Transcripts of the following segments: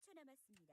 30초 남았습니다.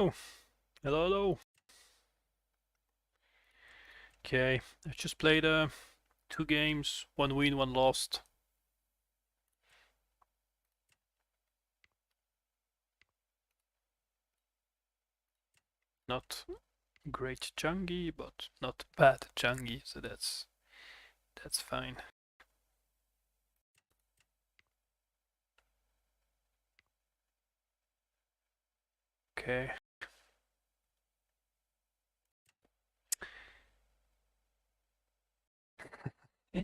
Oh, hello, hello. Okay, I just played 2 games, 1 win, 1 lost. Not great Janggi, but not bad Janggi, so that's fine. Okay.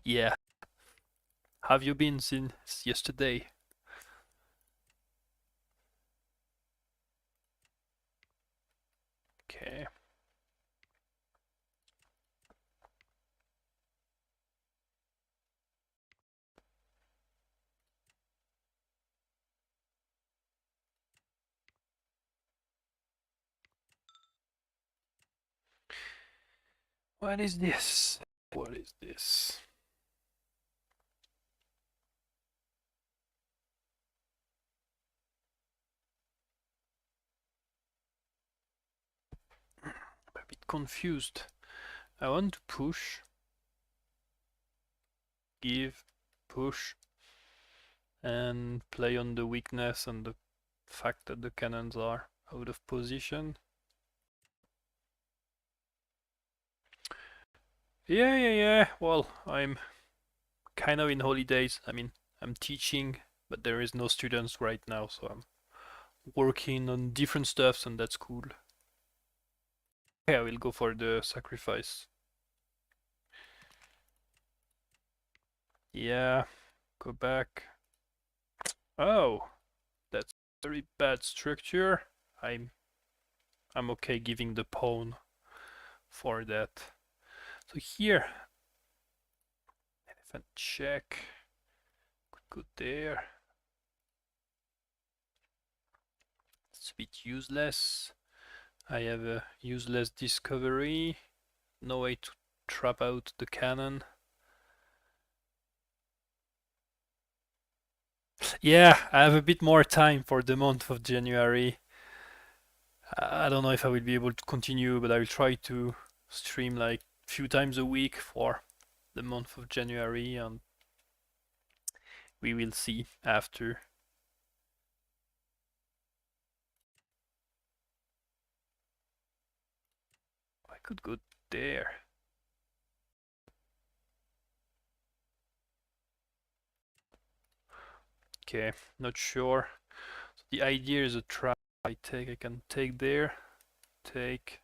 Yeah. Have you been since yesterday? Okay. What is this? What is this? I'm a bit confused. I want to push, give, push, and play on the weakness and the fact that the cannons are out of position. Yeah. Well, I'm kind of in holidays. I mean, I'm teaching, but there is no students right now, so I'm working on different stuffs, and that's cool. Okay, I will go for the sacrifice. Yeah, go back. Oh, That's very bad structure. I'm okay giving the pawn for that. So here, elephant check. Could go there. It's a bit useless. I have a useless discovery. No way to trap out the cannon. Yeah, I have a bit more time for the month of January. I don't know if I will be able to continue, but I will try to stream like a few times a week for the month of January, and we will see after. I could go there. Okay, not sure. So the idea is a trap I can take there, take,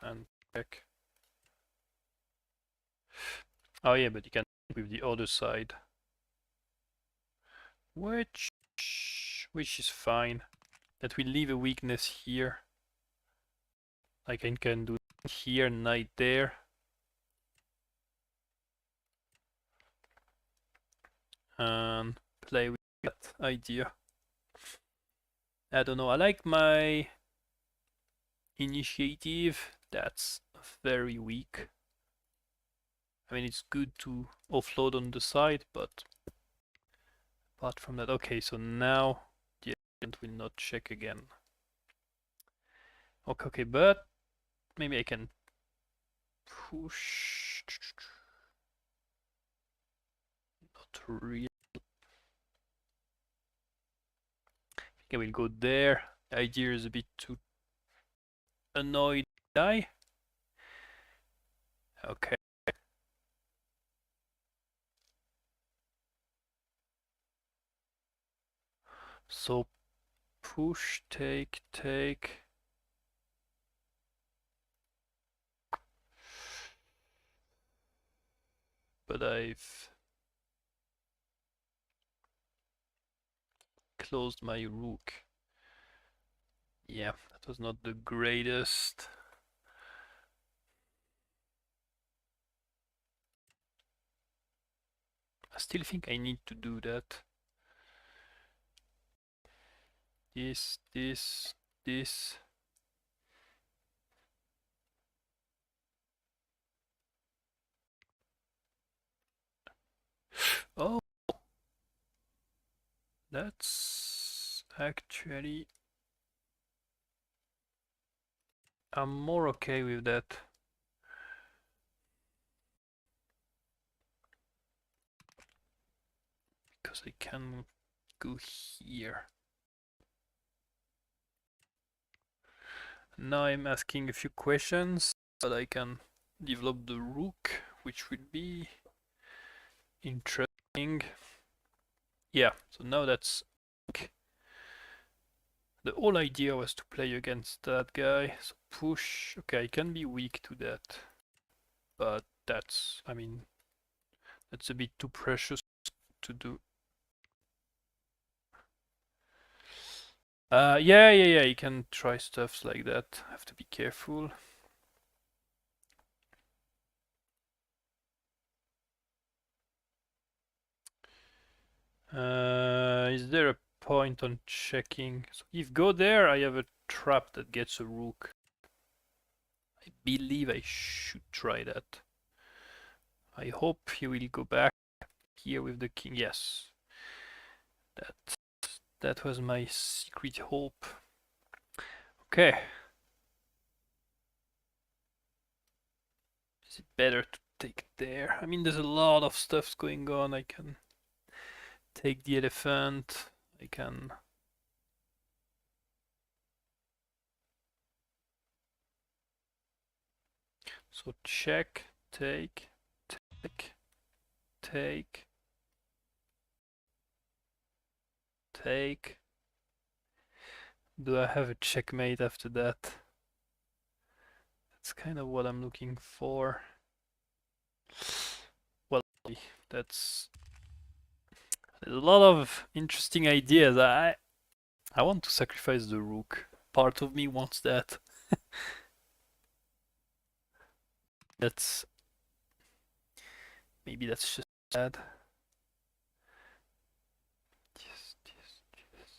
and check. Oh yeah, but you can with the other side. Which is fine. That will leave a weakness here. Like I can do here, knight there. And play with that idea. I don't know, I like my initiative. That's very weak. I mean, it's good to offload on the side, but apart from that, okay, so now the agent will not check again. Okay, but maybe I can push. Not really. I think I will go there. The idea is a bit too annoyed guy. Okay. So push, take. But I've closed my rook. Yeah, that was not the greatest. I still think I need to do that. This. Oh, that's actually... I'm more okay with that. Because I can go here. Now I'm asking a few questions, but I can develop the rook, which will be interesting. Yeah, so now that's... The whole idea was to play against that guy, so push. Okay, I can be weak to that, but that's, I mean, that's a bit too precious to do. Yeah, you can try stuffs like that. Have to be careful. Is there a point on checking? So if go there, I have a trap that gets a rook. I believe I should try that. I hope he will go back here with the king. Yes. That was my secret hope. Okay. Is it better to take there? I mean, there's a lot of stuff going on. I can take the elephant. I can... So check, take. Do I have a checkmate after that? That's kind of what I'm looking for. Well, that's a lot of interesting ideas. I want to sacrifice the rook. Part of me wants that. That's maybe that's just sad. Yes, yes, yes.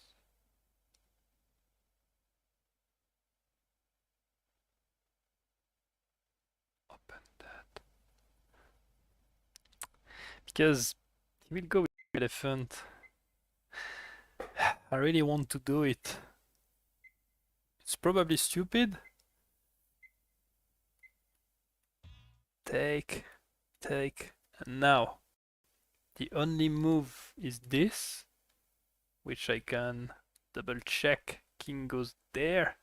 Open that. Because he will go with elephant. I really want to do it. It's probably stupid. Take, take, and now the only move is this, which I can double check. King goes there.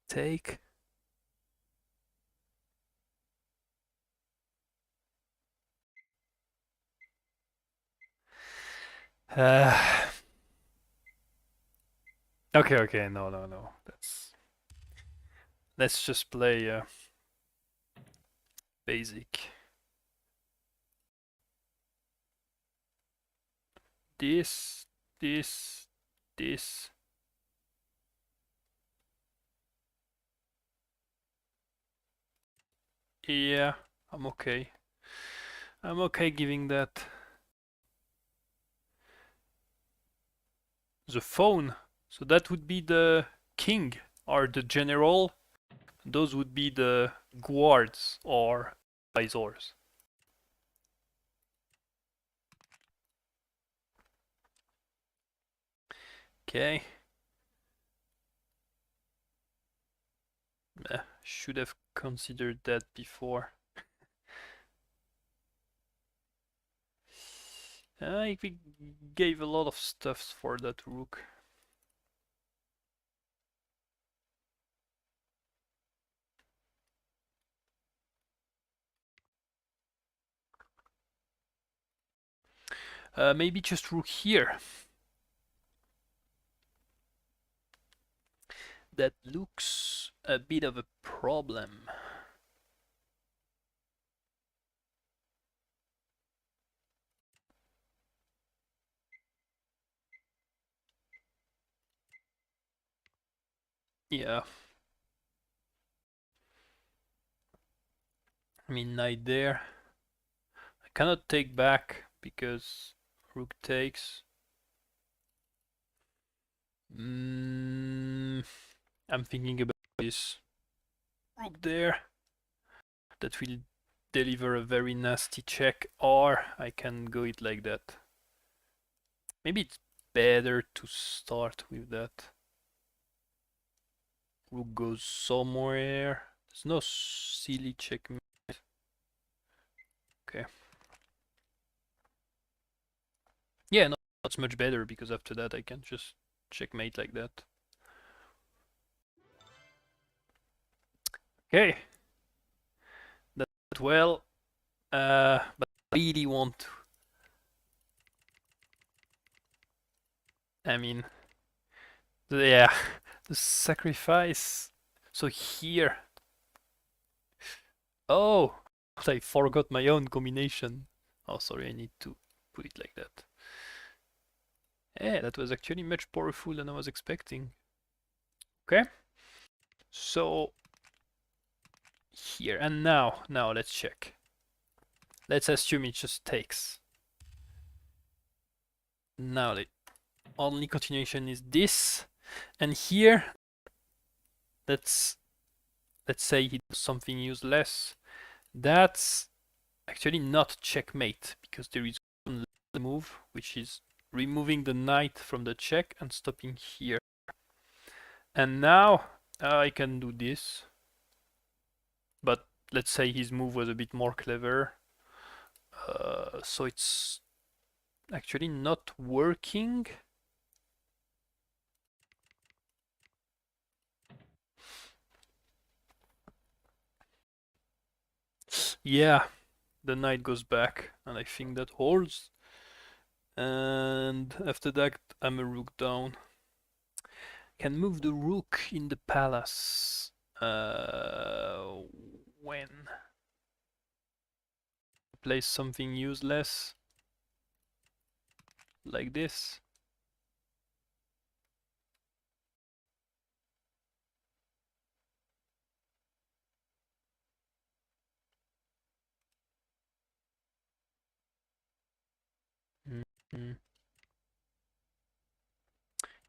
Take. Uh, okay, okay, no, no, no. Let's just play basic. This, this, this. Yeah, I'm okay. I'm okay giving that. The phone. So that would be the king or the general. Those would be the guards or advisors. Okay. Should have considered that before. We gave a lot of stuffs for that rook. Maybe just rook here. That looks a bit of a problem. Yeah. I mean, knight there. I cannot take back because rook takes. I'm thinking about this rook there. That will deliver a very nasty check, or I can go it like that. Maybe it's better to start with that. Rook goes somewhere. There's no silly checkmate. Okay. Yeah, no, that's much better because after that I can just checkmate like that. Okay. That well. But I really want to. I mean, yeah, the sacrifice. So here. Oh, I forgot my own combination. Oh, sorry, I need to put it like that. Yeah, that was actually much powerful than I was expecting. Okay. So here and now let's check. Let's assume it just takes. Now the only continuation is this, and here let's say he does something useless. That's actually not checkmate because there is one move which is removing the knight from the check and stopping here. And now I can do this, but let's say his move was a bit more clever. So it's actually not working. Yeah, the knight goes back, and I think that holds. And after that, I'm a rook down. Can move the rook in the palace. When? Place something useless. Like this.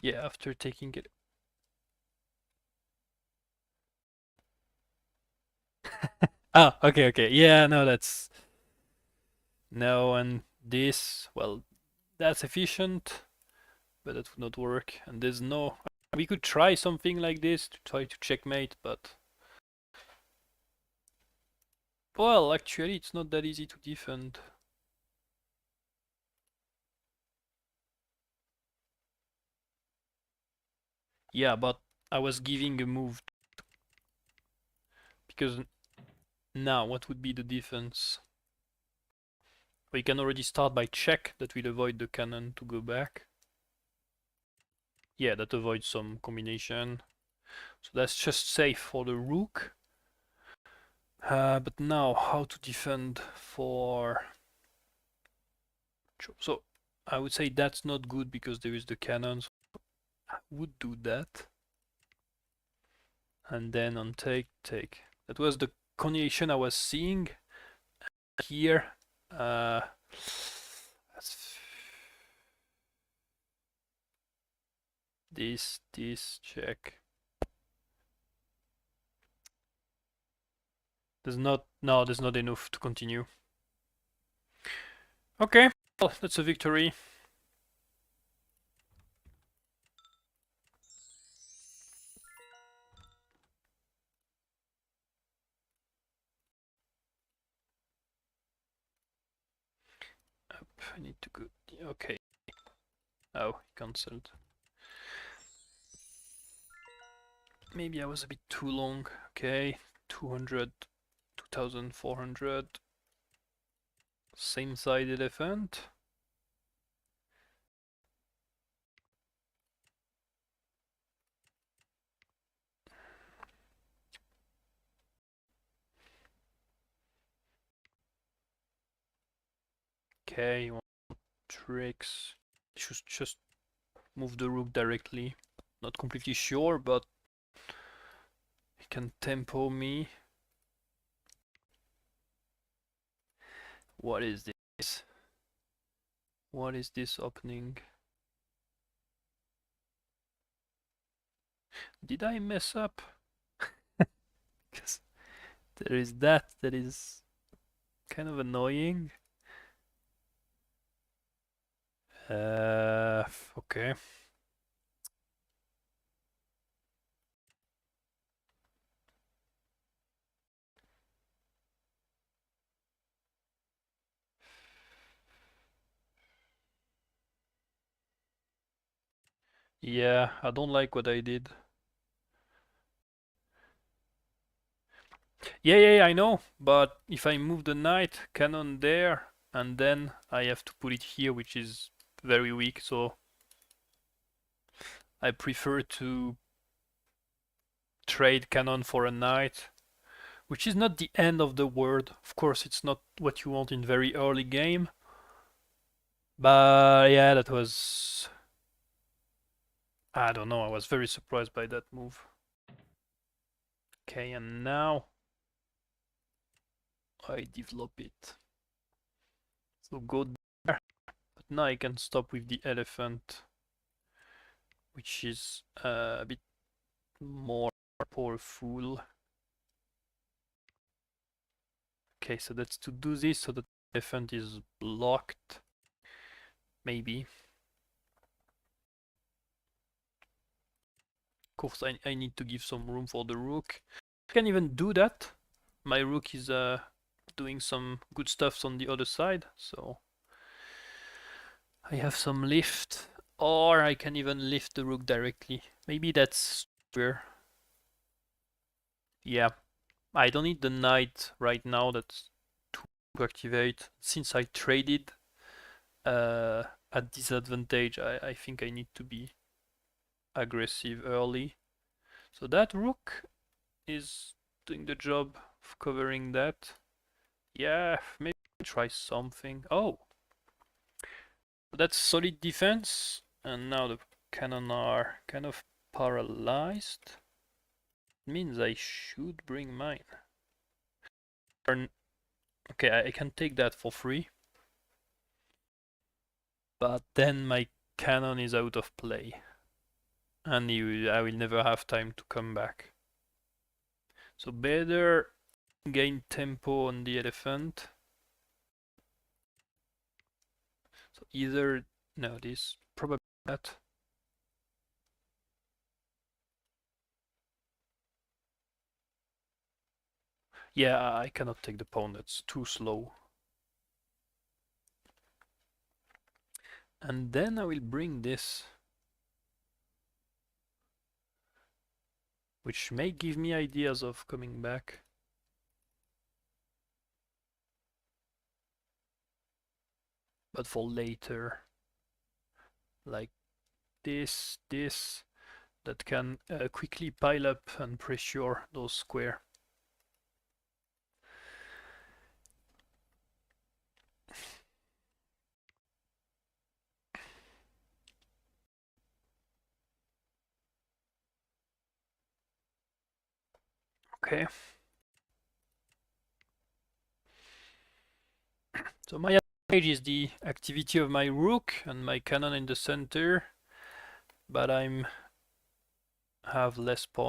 Yeah, after taking it. Ah, okay, okay. Yeah, no, that's no, and this, well, that's efficient, but that would not work. And there's no. We could try something like this to try to checkmate, but well, actually, it's not that easy to defend. Yeah, but I was giving a move because now what would be the defense? We can already start by check that will avoid the cannon to go back. Yeah, that avoids some combination. So that's just safe for the rook. But now, how to defend for... So, I would say that's not good because there is the cannon. So I would do that. And then on take, take. That was the continuation I was seeing here. This, check. There's not, no, there's not enough to continue. Okay, well, that's a victory. Up, I need to go, okay. Oh, cancelled. Maybe I was a bit too long. Okay, 200, 2400. Same side elephant. Okay, you want tricks. Should just move the rook directly. Not completely sure, but he can tempo me. What is this? What is this opening? Did I mess up? Because there is that is kind of annoying. Okay. Yeah, I don't like what I did. Yeah, I know. But if I move the knight, cannon there, and then I have to put it here, which is very weak, so I prefer to trade cannon for a knight, which is not the end of the world. Of course, it's not what you want in very early game. But yeah, that was... I don't know, I was very surprised by that move. Okay, and now I develop it. So go there. But now I can stop with the elephant, which is a bit more powerful. Okay, so that's to do this so that the elephant is blocked. Maybe. Of course, I need to give some room for the rook. I can even do that. My rook is doing some good stuffs on the other side, so I have some lift. Or I can even lift the rook directly. Maybe that's where. Yeah, I don't need the knight right now. That's to activate. Since I traded at disadvantage, I think I need to be aggressive early. So that rook is doing the job of covering that. Yeah, maybe try something. Oh, that's solid defense. And now the cannon are kind of paralyzed. It means I should bring mine. Okay, I can take that for free. But then my cannon is out of play. and I will never have time to come back. So better gain tempo on the elephant. So either, no, this, probably that. Yeah, I cannot take the pawn, that's too slow. And then I will bring this, which may give me ideas of coming back. But for later, like this, that can quickly pile up and pressure those square. Okay. So my advantage is the activity of my rook and my cannon in the center, but I'm have less pawn.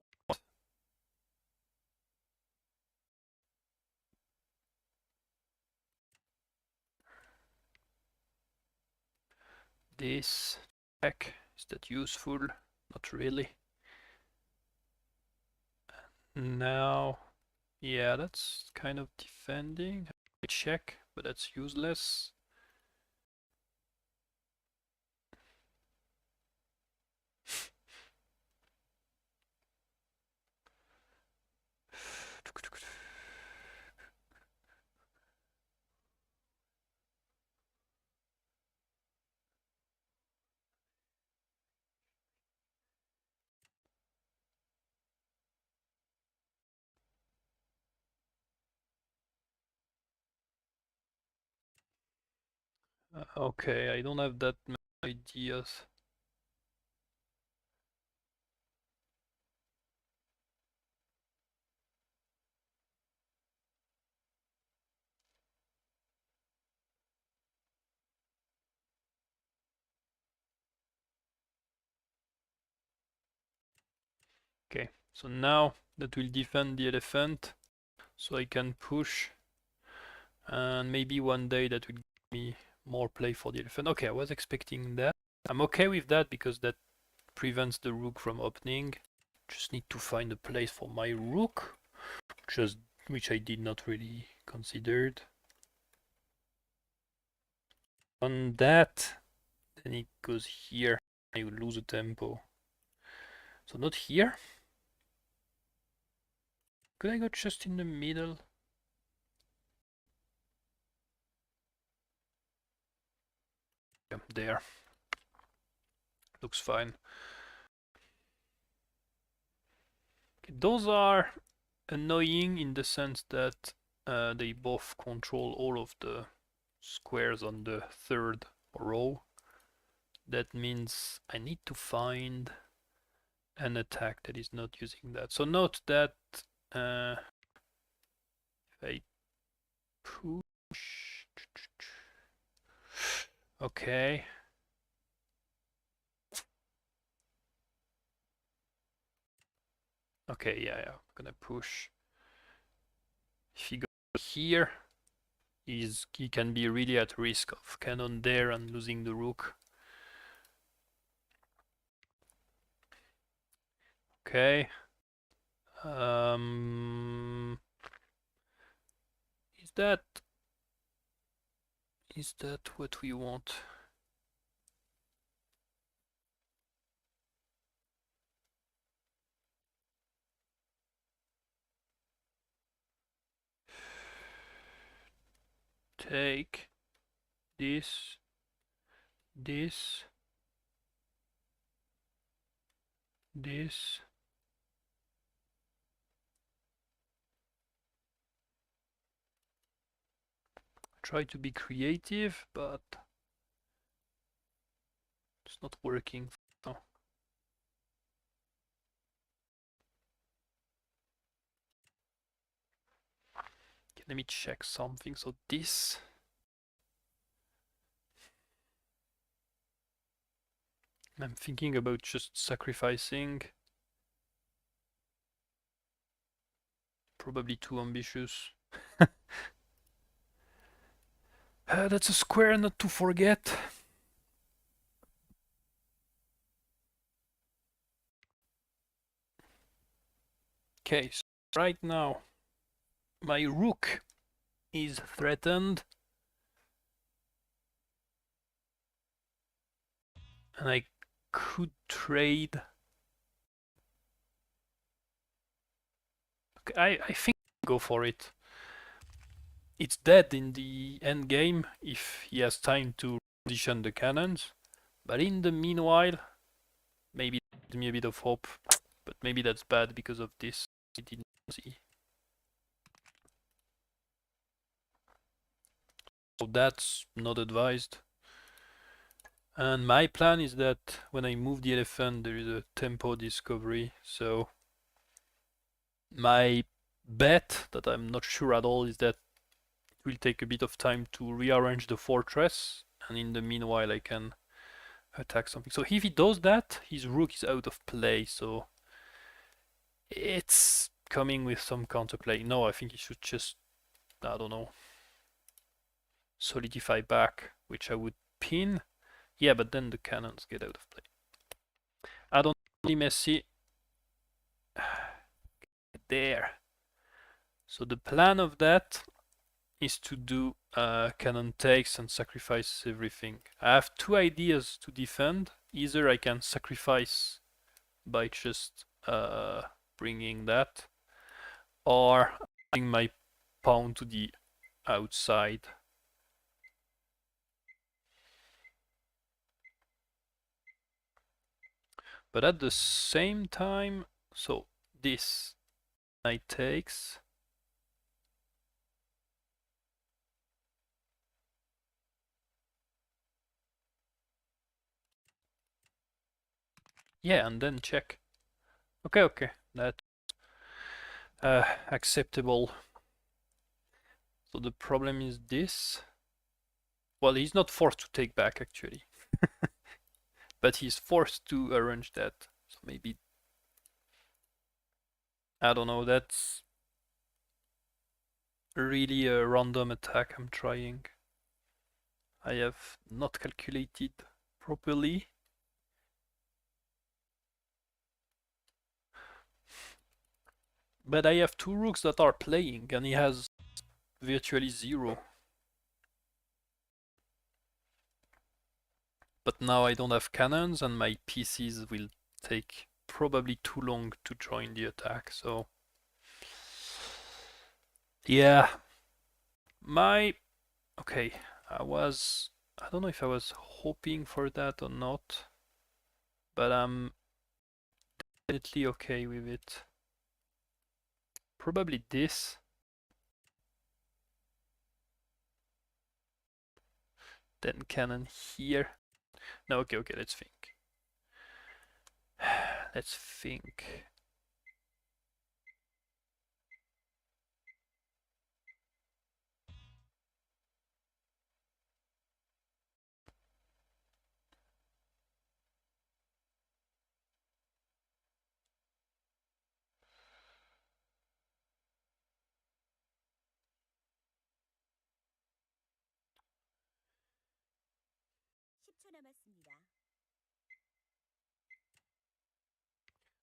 This check, is that useful? Not really. Now, yeah, that's kind of defending. Check, but that's useless. Okay, I don't have that many ideas. Okay, so now that will defend the elephant, so I can push, and maybe one day that will give me more play for the elephant. Okay, I was expecting that. I'm okay with that because that prevents the rook from opening. Just need to find a place for my rook, which I did not really considered. On that, then it goes here. I will lose a tempo. So not here. Could I go just in the middle? Yeah, there. Looks fine. Okay, those are annoying in the sense that they both control all of the squares on the third row. That means I need to find an attack that is not using that. So note that if I push, okay. Okay, yeah, I'm gonna push. If he goes here, he can be really at risk of cannon there and losing the rook. Okay. Um, is that what we want? Take this, this, this. Try to be creative, but it's not working. Oh. Okay, let me check something. So this. I'm thinking about just sacrificing. Probably too ambitious. That's a square not to forget. Okay, so right now my rook is threatened, and I could trade. Okay, I think I'll go for it. It's dead in the end game if he has time to position the cannons, but in the meanwhile, maybe it gives me a bit of hope, but maybe that's bad because of this. I didn't see. So that's not advised. And my plan is that when I move the elephant, there is a tempo discovery. So my bet that I'm not sure at all is that it will take a bit of time to rearrange the fortress, and in the meanwhile I can attack something. So if he does that, his rook is out of play, so it's coming with some counterplay. No, I think he should just, I don't know, solidify back, which I would pin. Yeah, but then the cannons get out of play. I don't really messy. There. So the plan of that is to do cannon takes and sacrifice everything. I have two ideas to defend. Either I can sacrifice by just bringing that, or adding my pawn to the outside. But at the same time, so this knight takes. Yeah, and then check. Okay, okay, that's acceptable. So the problem is this. Well, he's not forced to take back actually, but he's forced to arrange that. So maybe, I don't know, that's really a random attack I'm trying. I have not calculated properly. But I have two rooks that are playing, and he has virtually zero. But now I don't have cannons, and my pieces will take probably too long to join the attack, so... Yeah. Okay, I don't know if I was hoping for that or not, but I'm definitely okay with it. Probably this. Then cannon here. No, okay, let's think. Let's think.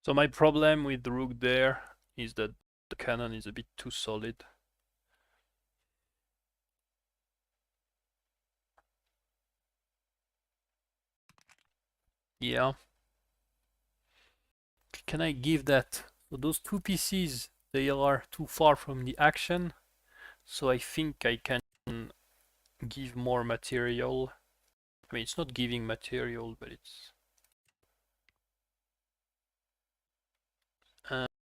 So my problem with the rook there is that the cannon is a bit too solid. Yeah. Can I give that? So those two pieces, they are too far from the action. So I think I can give more material. I mean, it's not giving material, but it's...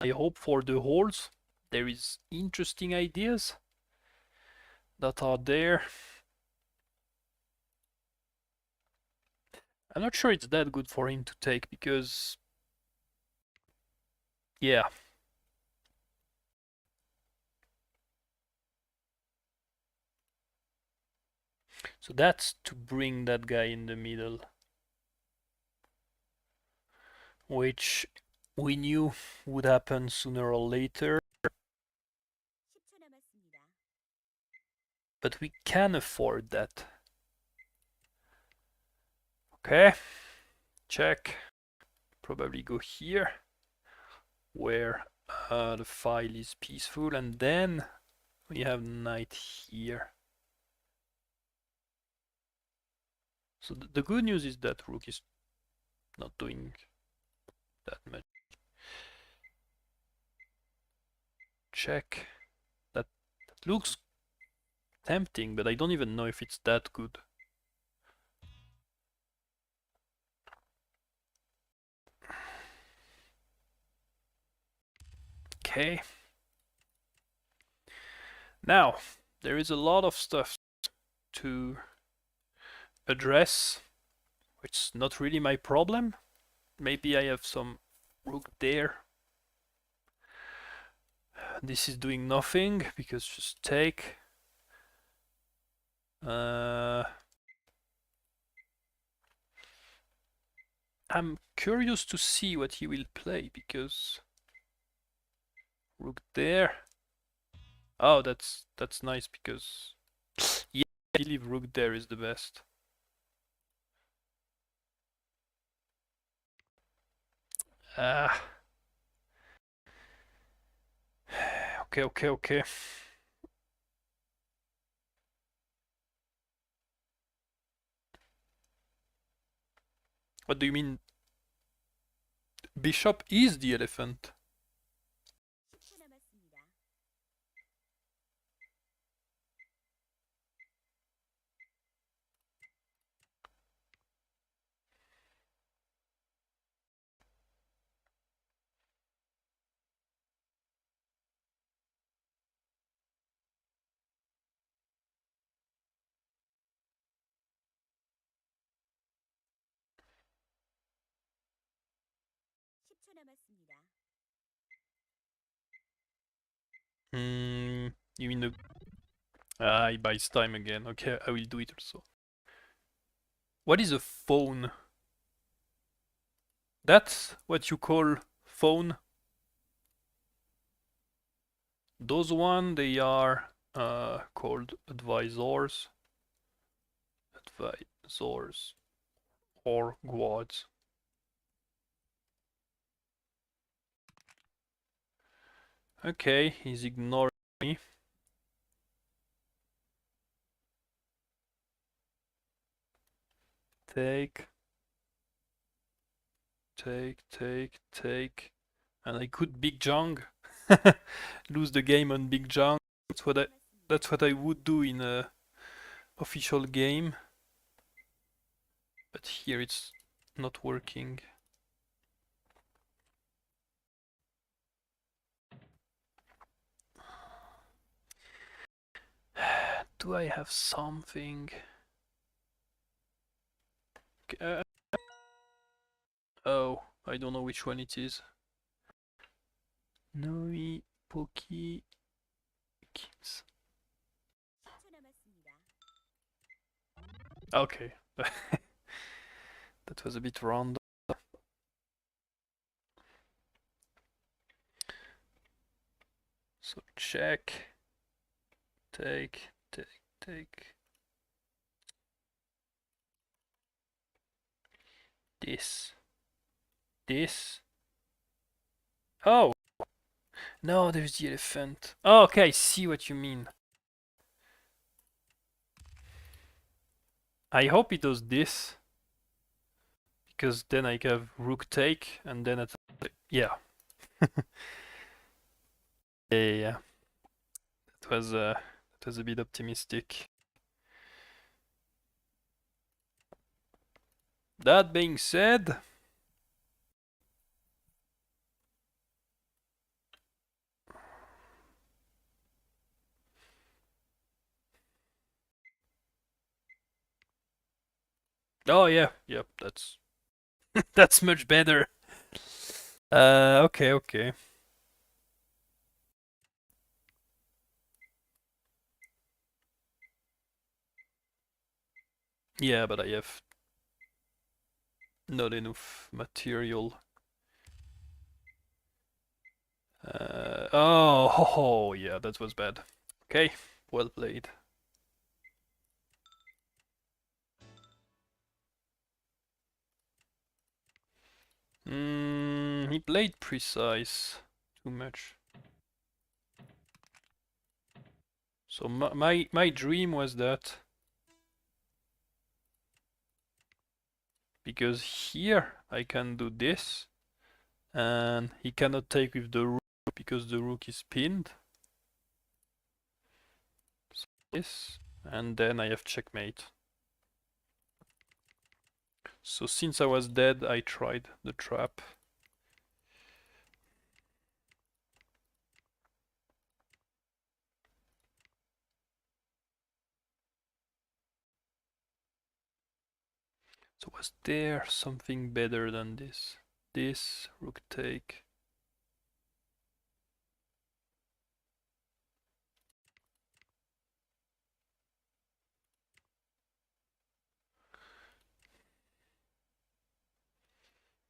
I hope for the holes there is interesting ideas that are there. I'm not sure it's that good for him to take because... Yeah. So that's to bring that guy in the middle. which we knew would happen sooner or later, but we can afford that. Okay, check. Probably go here, where the file is peaceful, and then we have knight here. So the good news is that rook is not doing that much. Check. That looks tempting, but I don't even know if it's that good. Okay. Now, there is a lot of stuff to address, which is not really my problem. Maybe I have some rook there. This is doing nothing because just take. I'm curious to see what he will play because rook there. Oh, that's nice because yeah, I believe rook there is the best. Ah. Okay. What do you mean? Bishop is the elephant. You mean the... Ah, he buys time again. Okay, I will do it also. What is a phone? That's what you call phone? Those one, they are called advisors. Advisors. Or guards. Okay, he's ignoring me. Take. And I could big jung. Lose the game on big jung. That's what I would do in a official game. But here it's not working. Do I have something? Oh, I don't know which one it is. Noi, Poki, Kings. Okay. That was a bit random. So check. Take. This. Oh! No, there's the elephant. Oh, okay, I see what you mean. I hope it does this. Because then I have rook take, and then it's... Yeah. Yeah. That was a bit optimistic. That being said... Oh yeah, yep, that's that's much better. Okay. Yeah, but I have not enough material Oh, yeah, that was bad. Okay, well played. He played precise too much. So my dream was that because here I can do this and he cannot take with the rook because the rook is pinned. So this, and then I have checkmate. So since I was dead, I tried the trap. So was there something better than this? This rook take.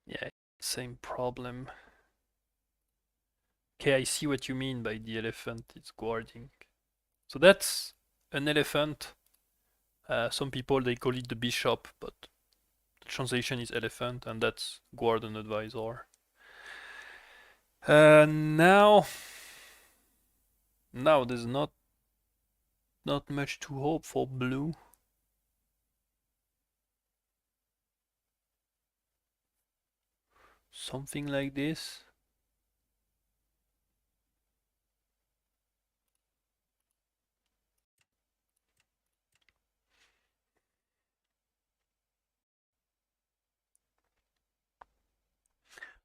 Yeah, same problem. Okay, I see what you mean by the elephant. It's guarding. So that's an elephant. Some people they call it the bishop, but the translation is elephant, and that's guard and advisor. Now there's not much to hope for blue. Something like this.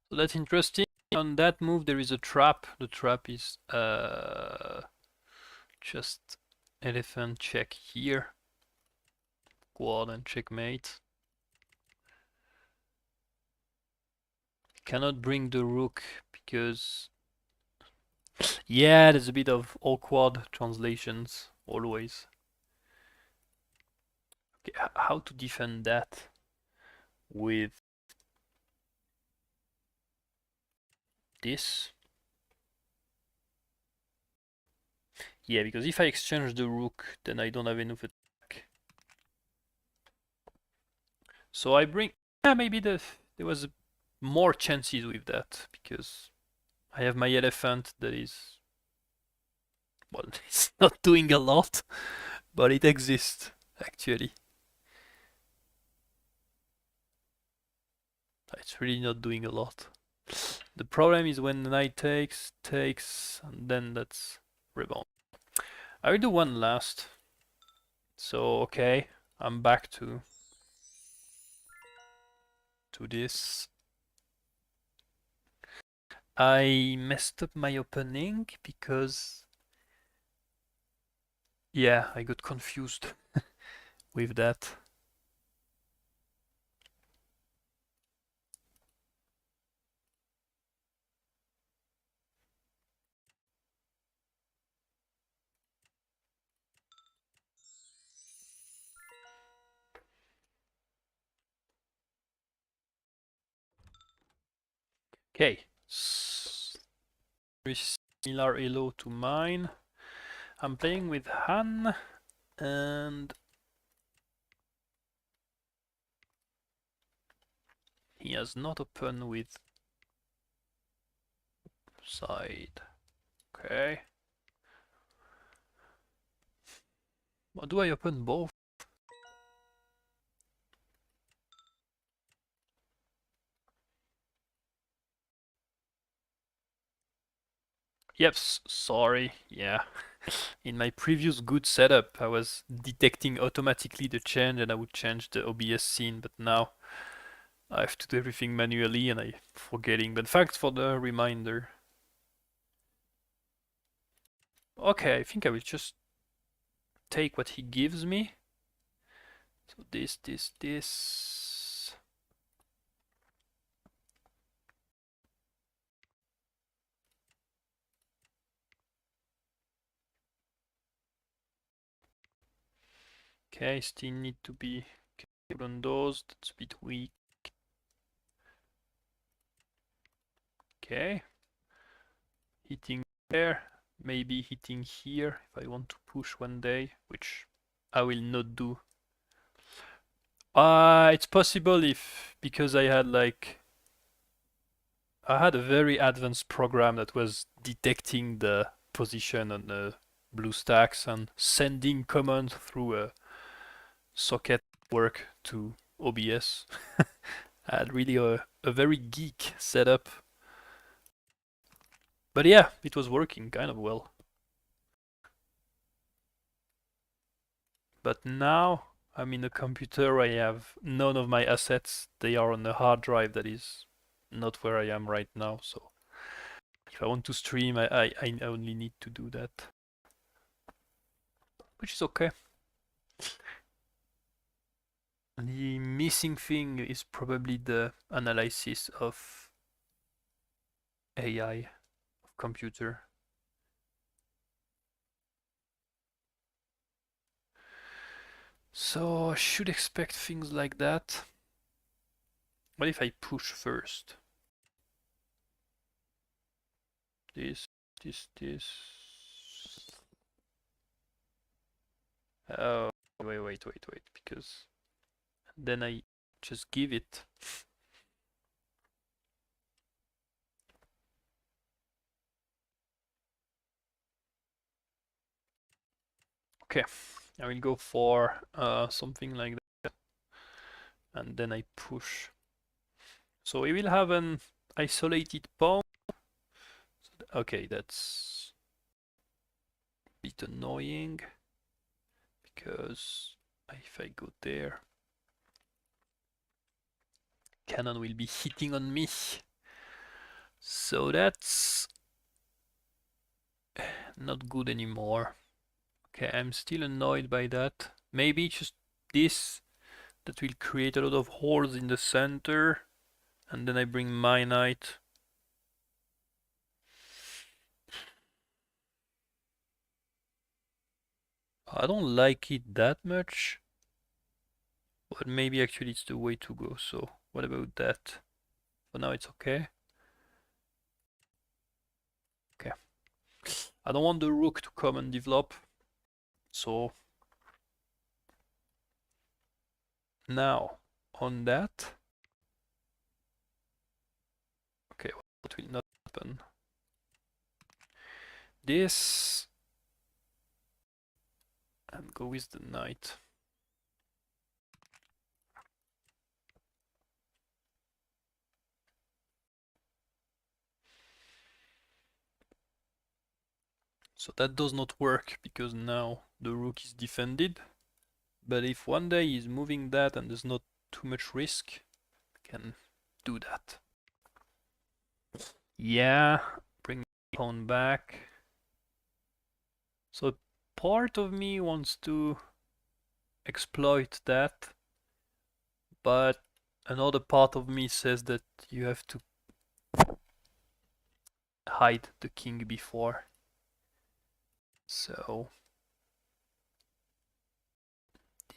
So that's interesting. On that move there is a trap. The trap is just elephant check here. Guard and checkmate. Cannot bring the rook because yeah, there's a bit of awkward translations always. Okay, how to defend that with this? Yeah, because if I exchange the rook, then I don't have enough attack. So I bring. Yeah, maybe there was more chances with that because I have my elephant that is. Well, it's not doing a lot, but it exists actually. It's really not doing a lot. The problem is when the knight takes, and then that's rebound. I will do one last. So okay, I'm back to this. I messed up my opening because yeah, I got confused with that. Okay, very similar elo to mine. I'm playing with Han and he has not opened with side. Okay. Or do I open both? Yep, sorry. Yeah. In my previous good setup, I was detecting automatically the change and I would change the OBS scene, but now I have to do everything manually and I'm forgetting. But thanks for the reminder. Okay, I think I will just take what he gives me. So this. Okay, still need to be careful on those. That's a bit weak. Okay. Hitting there, maybe hitting here if I want to push one day, which I will not do. It's possible if, because I had a very advanced program that was detecting the position on the BlueStacks and sending commands through a socket network to OBS. I had really a very geek setup. But yeah, it was working kind of well. But now I'm in a computer, I have none of my assets. They are on a hard drive that is not where I am right now. So if I want to stream, I only need to do that, which is okay. The missing thing is probably the analysis of AI, of computer. So I should expect things like that. What if I push first? This, this. Oh, wait, because then I just give it. Okay, I will go for something like that, and then I push. So we will have an isolated pawn. Okay, that's a bit annoying because if I go there, cannon will be hitting on me. So that's not good anymore. Okay, I'm still annoyed by that. Maybe just this that will create a lot of holes in the center, and then I bring my knight. I don't like it that much, but maybe actually it's the way to go. So what about that? For now it's okay. Okay. I don't want the rook to come and develop. So now on that. Okay, what will not happen? This and go with the knight. So that does not work because now the rook is defended. But if one day he's moving that and there's not too much risk, I can do that. Yeah, bring the pawn back. So part of me wants to exploit that, but another part of me says that you have to hide the king before. So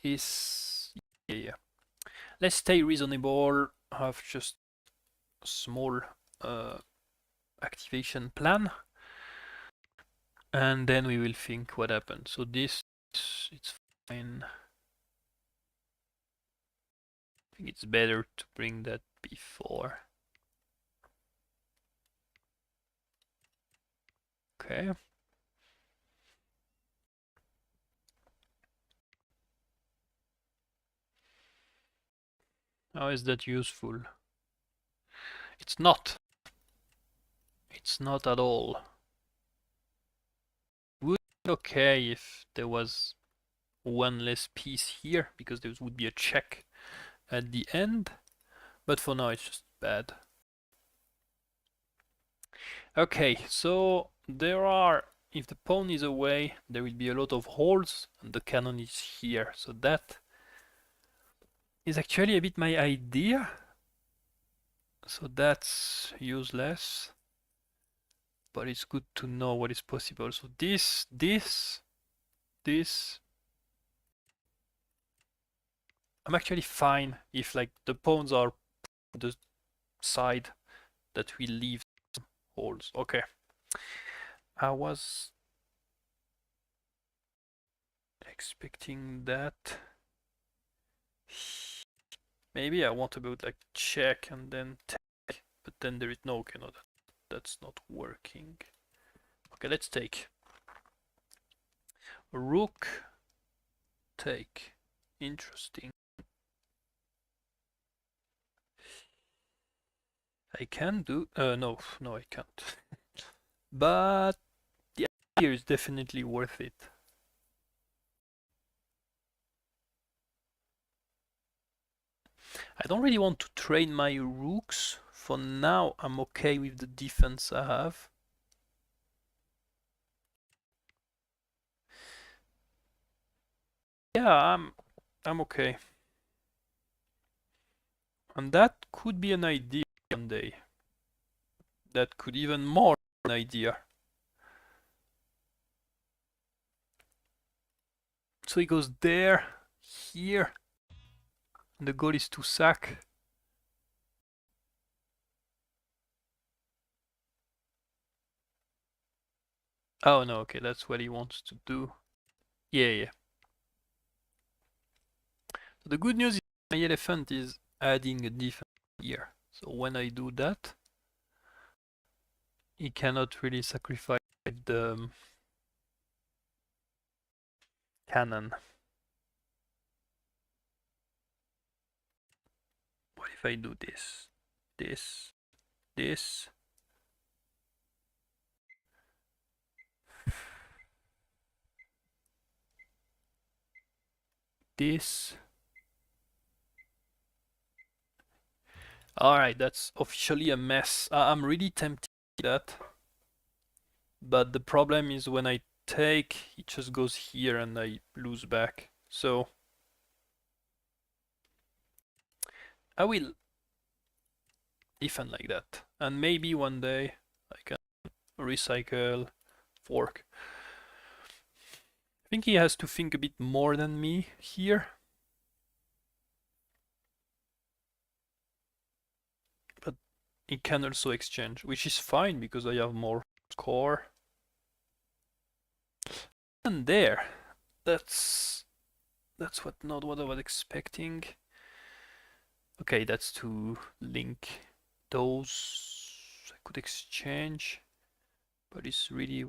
this, yeah. Let's stay reasonable, have just a small activation plan, and then we will think what happened. So this, it's fine. I think it's better to bring that before. Okay. How is that useful? It's not. It's not at all. Would be okay if there was one less piece here, because there would be a check at the end, but for now it's just bad. Okay, so there are, if the pawn is away, there will be a lot of holes, and the cannon is here, so that is actually a bit my idea. So that's useless, but it's good to know what is possible. So this, I'm actually fine if like the pawns are the side that we leave holes. Okay. I was expecting that. Maybe I want to build like check and then take, but then there is no, okay, no, that's not working. Okay, let's take. Rook, take. Interesting. I can do, no, I can't. But the idea is definitely worth it. I don't really want to train my rooks. For now, I'm okay with the defense I have. Yeah, I'm okay. And that could be an idea one day. That could even more an idea. So he goes there, here, and the goal is to sack. Oh no, okay, that's what he wants to do. Yeah, yeah. So the good news is my elephant is adding a defense here. So when I do that, he cannot really sacrifice the cannon. What if I do this, this, this? This. Alright, that's officially a mess. I'm really tempted to do that. But the problem is when I take, it just goes here and I lose back. So I will defend like that. And maybe one day I can recycle, fork. I think he has to think a bit more than me here. But he can also exchange, which is fine because I have more score. And there. That's not what I was expecting. Okay, that's to link those. I could exchange, but it's really.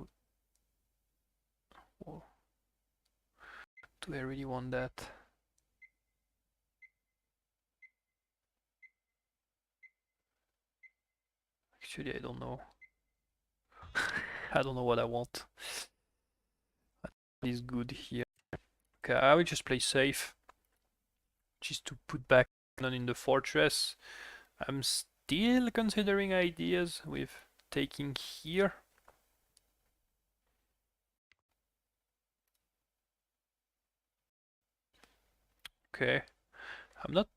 Oh, do I really want that? Actually, I don't know. I don't know what I want. Is good here. Okay, I will just play safe. Just to put back cannon in the fortress. I'm still considering ideas with taking here. Okay, I'm not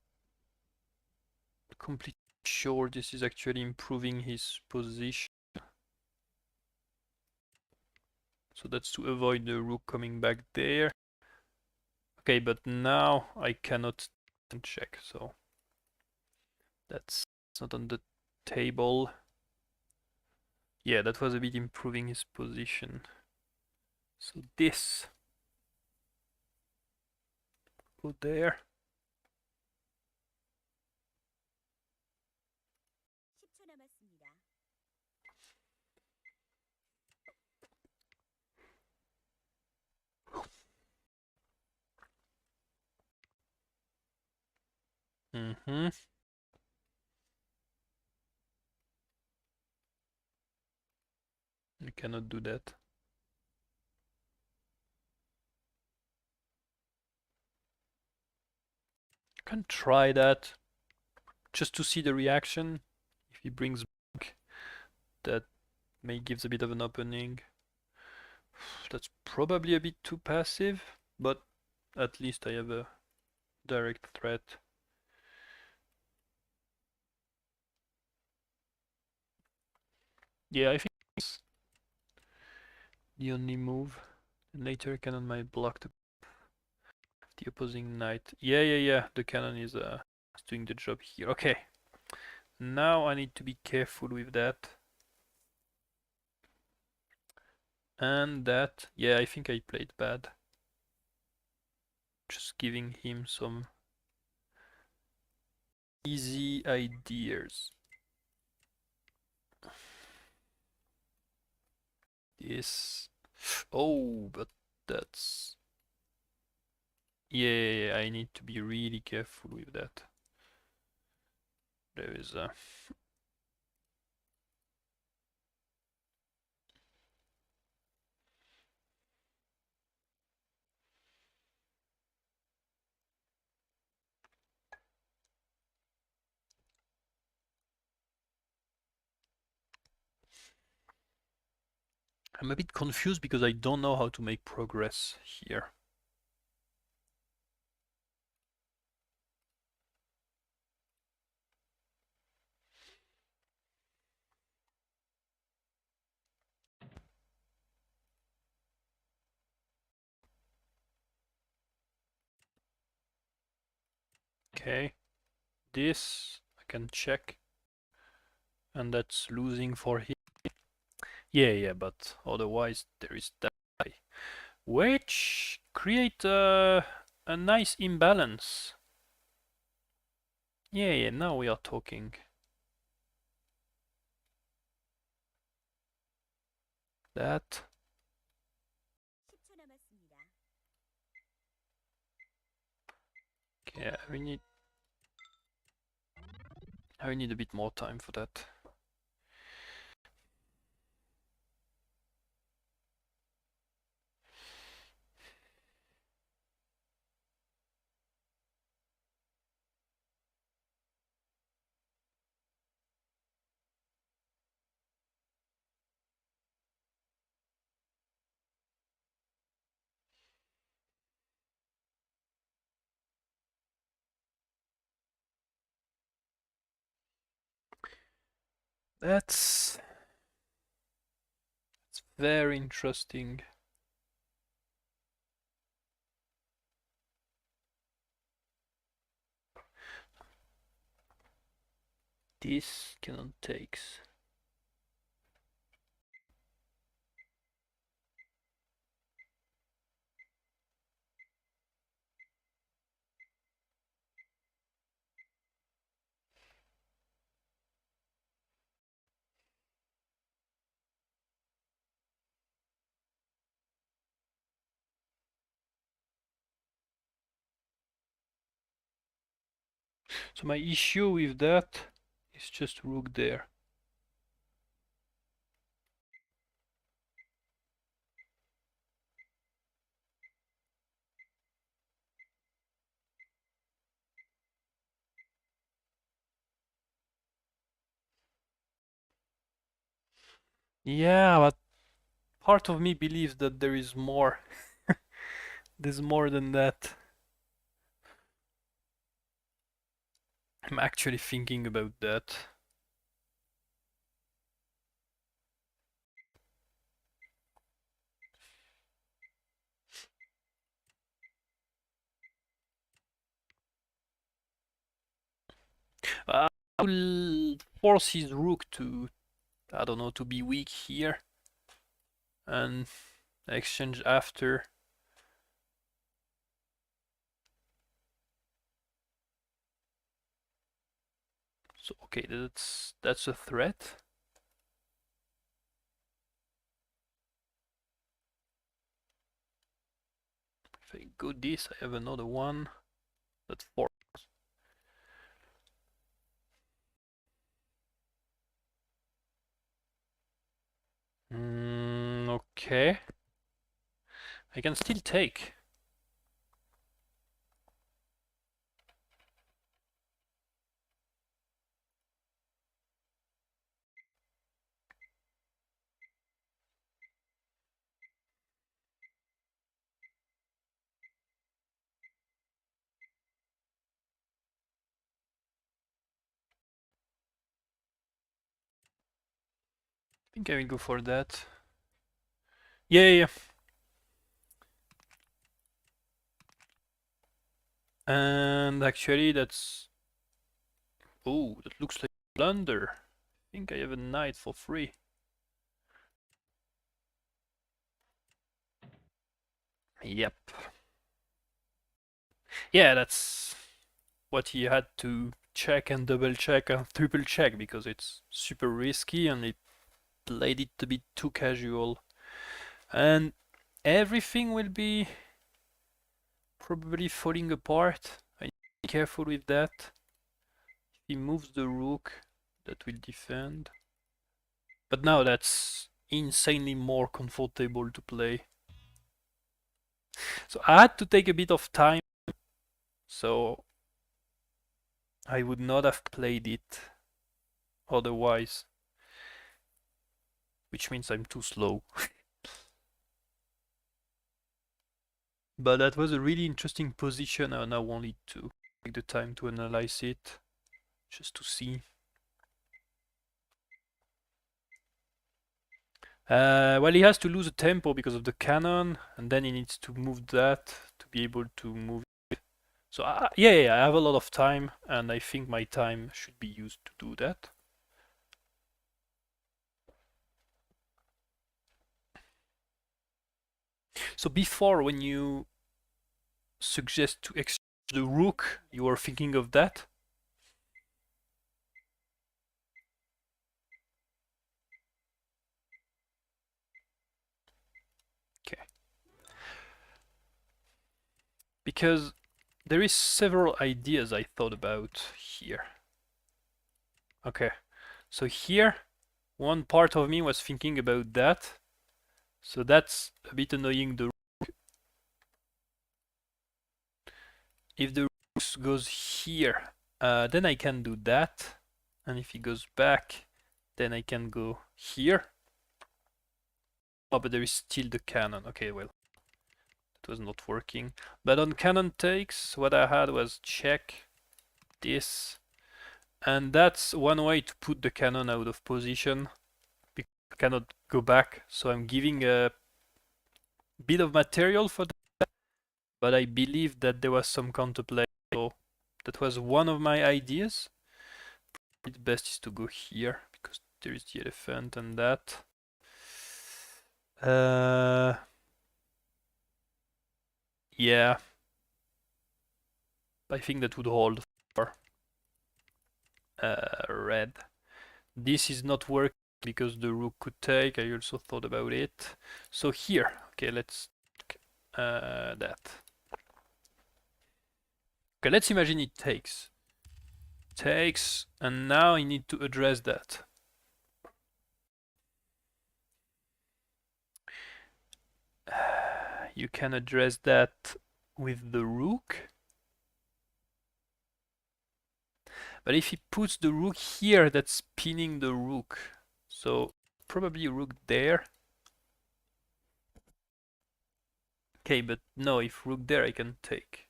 completely sure this is actually improving his position. So that's to avoid the rook coming back there. Okay, but now I cannot check, so that's not on the table. Yeah, that was a bit improving his position. So this go there. Mm-hmm. You cannot do that. You can try that just to see the reaction. If he brings back, that may gives a bit of an opening. That's probably a bit too passive, but at least I have a direct threat. Yeah, I think it's the only move. And later cannon might block the opposing knight. Yeah. The cannon is doing the job here. Okay. Now I need to be careful with that. And that, yeah, I think I played bad. Just giving him some easy ideas. Yes. Oh, but that's... Yeah, I need to be really careful with that. There is a... I'm a bit confused because I don't know how to make progress here. Okay, this I can check, and that's losing for him. Yeah, but otherwise there is that guy, which create a nice imbalance. Yeah, now we are talking. That. Yeah, I need a bit more time for that. That's very interesting. This cannot takes. So my issue with that is just rook there. Yeah, but part of me believes that there is more. There's more than that. I'm actually thinking about that. I will force his rook to, I don't know, to be weak here and exchange after. So okay, that's a threat. If I go this, I have another one. That's 4. Okay. I can still take. I think I will go for that. Yeah. And actually that's... Oh, that looks like a blunder. I think I have a knight for free. Yep. Yeah, that's what he had to check and double check and triple check because it's super risky and it played it a bit too casual. And everything will be probably falling apart. I need to be careful with that. If he moves the rook, that will defend. But now that's insanely more comfortable to play. So I had to take a bit of time, so I would not have played it otherwise, which means I'm too slow. But that was a really interesting position, and I wanted to take the time to analyze it, just to see. Well, he has to lose a tempo because of the cannon, and then he needs to move that to be able to move. So yeah, I have a lot of time, and I think my time should be used to do that. So before, when you suggest to exchange the rook, you are thinking of that? Okay. Because there is several ideas I thought about here. Okay. So here, one part of me was thinking about that. So that's a bit annoying. If the rook goes here, then I can do that. And if he goes back, then I can go here. Oh, but there is still the cannon. Okay, well, it was not working. But on cannon takes, what I had was check this. And that's one way to put the cannon out of position. Because I cannot go back. So I'm giving a bit of material for that. But I believe that there was some counterplay. So that was one of my ideas. The best is to go here because there is the elephant and that. Yeah, I think that would hold for red. This is not working because the rook could take. I also thought about it. So here, okay, let's that. Okay, let's imagine it takes. Takes, and now I need to address that. You can address that with the rook. But if he puts the rook here, that's pinning the rook. So probably rook there. Okay, but no, if rook there, I can take.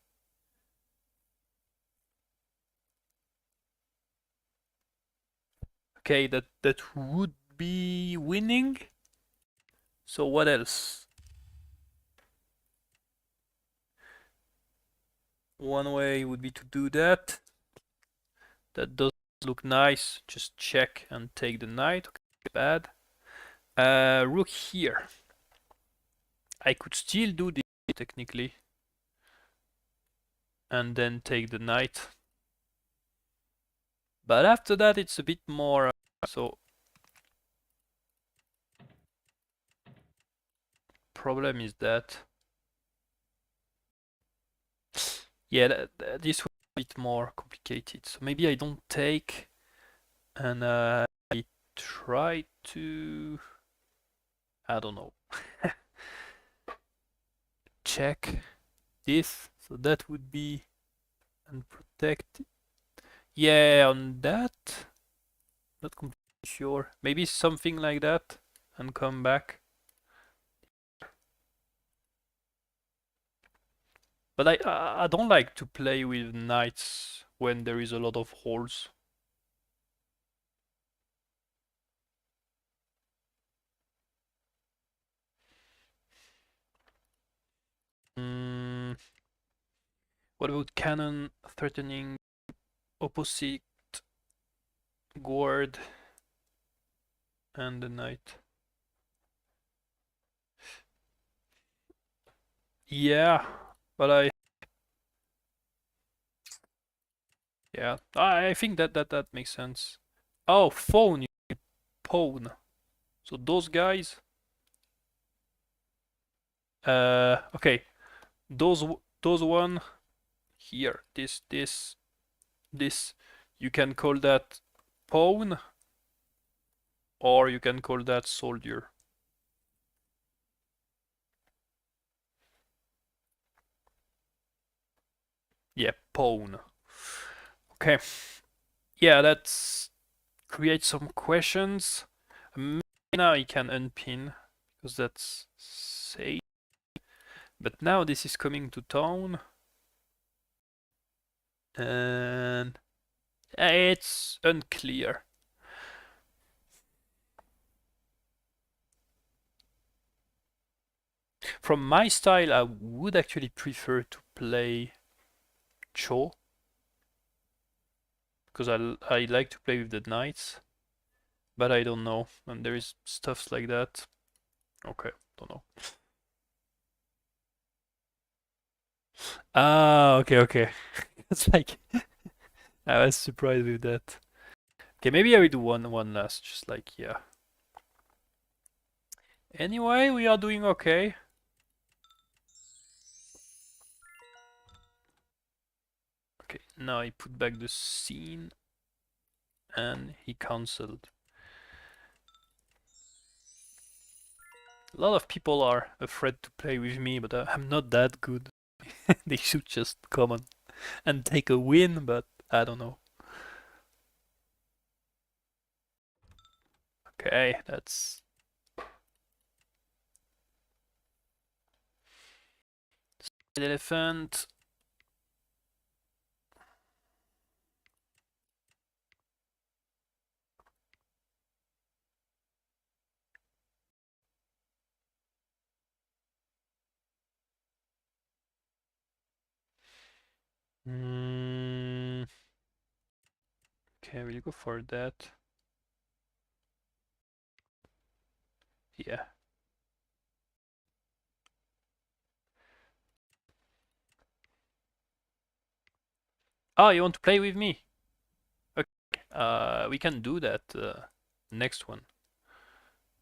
Okay, that would be winning. So what else? One way would be to do that. That does look nice. Just check and take the knight. Okay, bad. Rook here. I could still do this technically. And then take the knight. But after that it's a bit more so problem is that yeah, this was a bit more complicated. So maybe I don't take and I try to, I don't know, check this. So that would be and protect. Yeah, on that, not completely sure. Maybe something like that and come back. But I don't like to play with knights when there is a lot of holes. Mm, what about cannon threatening opposite guard and the knight? Yeah, but yeah, I think that makes sense. Oh, phone, pawn. So those guys, okay, those one here, this, you can call that pawn, or you can call that soldier. Yeah, pawn. Okay, yeah, let's create some questions. Maybe now I can unpin because that's safe. But now this is coming to town, and it's unclear. From my style, I would actually prefer to play Cho because I like to play with the knights, but I don't know, and there is stuffs like that. Okay, don't know. Ah, okay, okay. It's like I was surprised with that. Okay, maybe I will do one last, just like yeah. Anyway, we are doing okay. Okay, now I put back the scene, and he cancelled. A lot of people are afraid to play with me, but I'm not that good. They should just come on and take a win, but I don't know. Okay, that's elephant. Mm, okay, will you go for that? Yeah. Oh, you want to play with me? Okay. We can do that next one.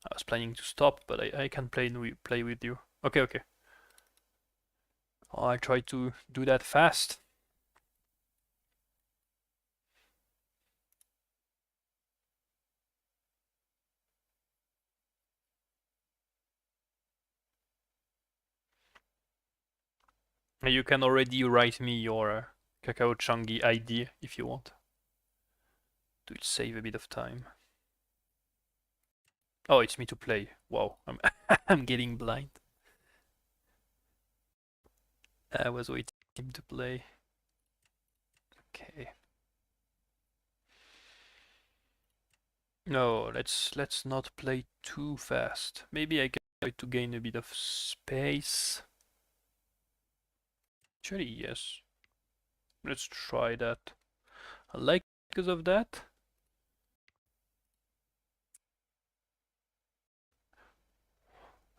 I was planning to stop, but I can play with you. Okay, okay. I'll try to do that fast. You can already write me your Kakao Changi ID if you want. To save a bit of time. Oh, it's me to play. Wow, I'm I'm getting blind. I was waiting him to play. Okay. No, let's not play too fast. Maybe I can try to gain a bit of space. Actually, yes. Let's try that. I like because of that.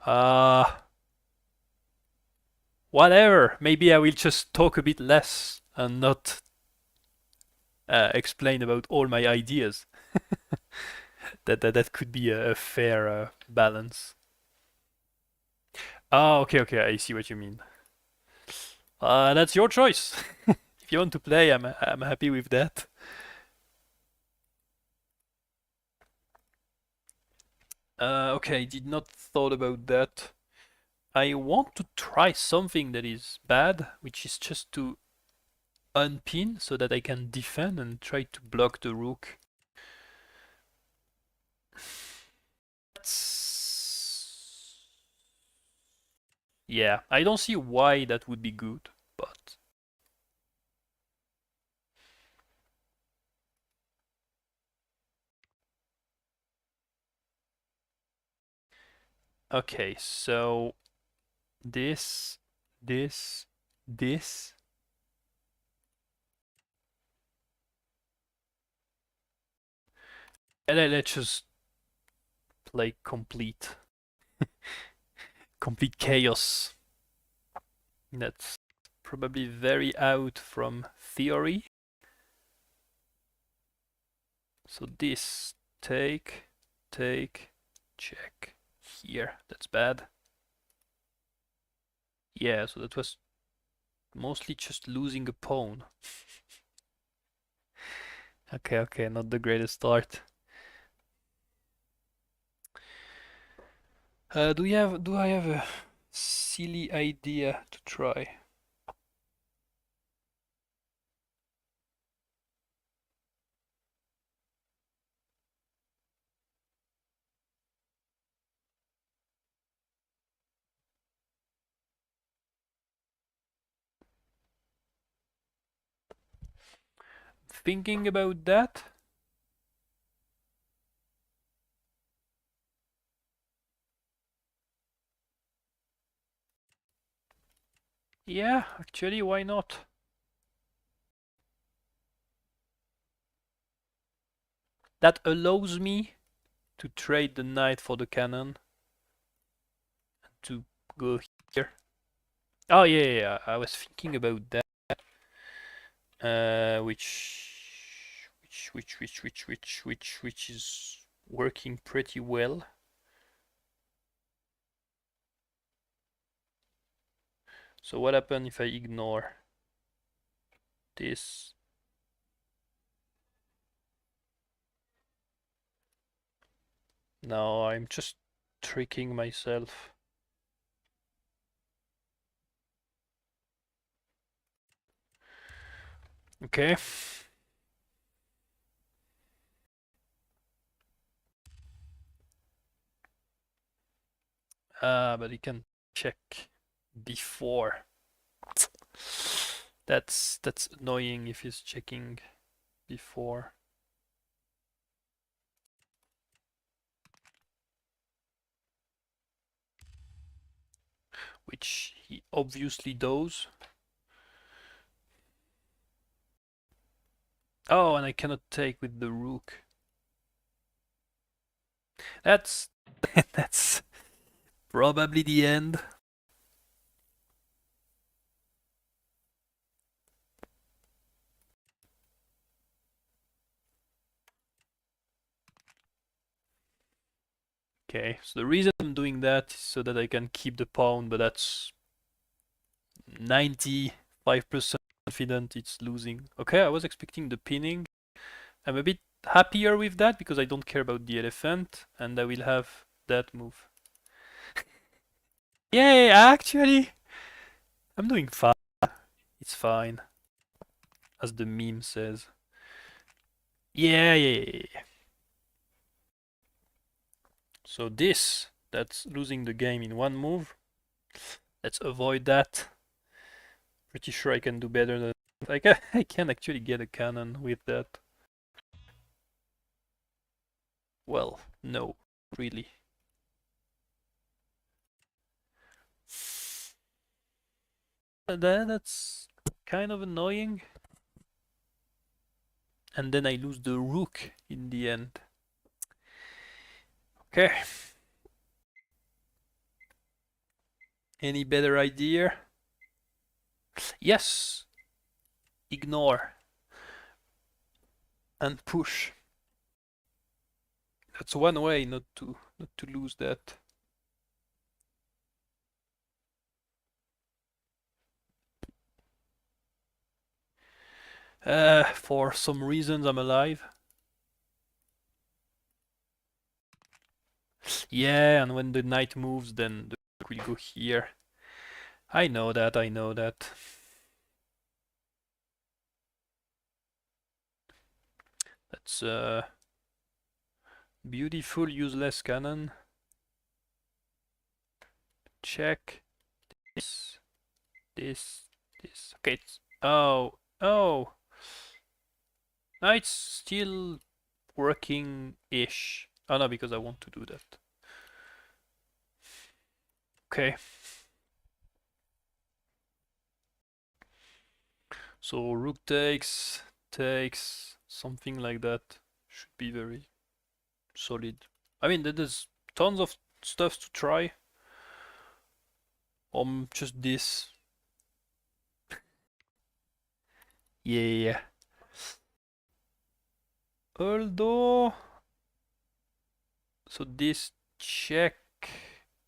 Uh whatever. Maybe I will just talk a bit less and not explain about all my ideas. That could be a fair balance. Ah, okay, okay, I see what you mean. That's your choice. If you want to play, I'm happy with that. Okay, did not thought about that. I want to try something that is bad, which is just to unpin so that I can defend and try to block the rook. That's... Yeah, I don't see why that would be good, but... Okay, so this, this, this. And then let's just play complete chaos. That's probably very out from theory. So this take, check here. That's bad. Yeah, so that was mostly just losing a pawn. Okay, not the greatest start. Do I have a silly idea to try? Thinking about that? Yeah, actually, why not? That allows me to trade the knight for the cannon to go here. Oh yeah, I was thinking about that. Which is working pretty well. So what happens if I ignore this? No, I'm just tricking myself. Okay. But he can check before. That's annoying if he's checking before. Which he obviously does. Oh, and I cannot take with the rook. That's that's probably the end. Okay, so the reason I'm doing that is so that I can keep the pawn, but that's 95% confident it's losing. Okay, I was expecting the pinning. I'm a bit happier with that because I don't care about the elephant and I will have that move. Yay, actually, I'm doing fine. It's fine, as the meme says. Yeah. So that's losing the game in one move. Let's avoid that. Pretty sure I can do better than like I can actually get a cannon with that. Well, no, really. That's kind of annoying. And then I lose the rook in the end. Okay. Any better idea? Yes. Ignore. And push. That's one way not to lose that. For some reasons I'm alive. Yeah, and when the knight moves, then the rook will go here. I know that. That's a beautiful useless cannon. Check. This, this. Okay, oh. No, it's still working-ish. Oh no, because I want to do that. Okay. So rook takes, something like that. Should be very solid. I mean, there's tons of stuff to try. Just this. Yeah. Although, so this check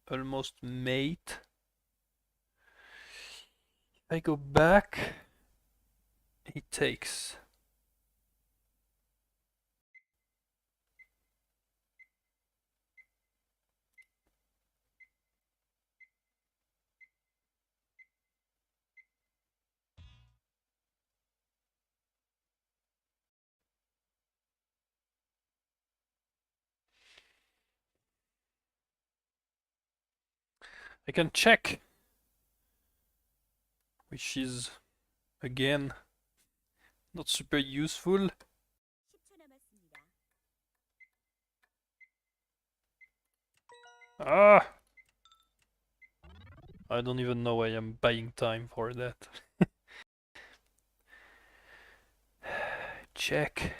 almost made. I go back. He takes. I can check, which is again not super useful. Ah! I don't even know why I'm buying time for that. Check.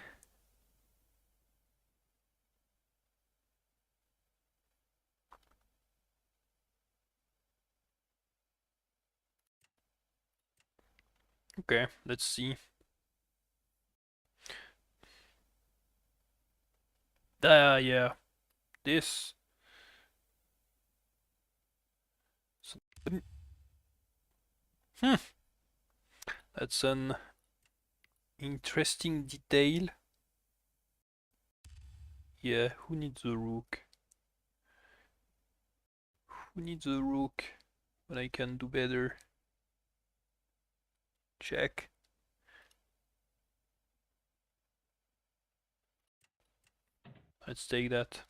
Okay, let's see. Yeah. This. Hmm. That's an interesting detail. Yeah, who needs a rook? Who needs a rook? But I can do better. Check. Let's take that.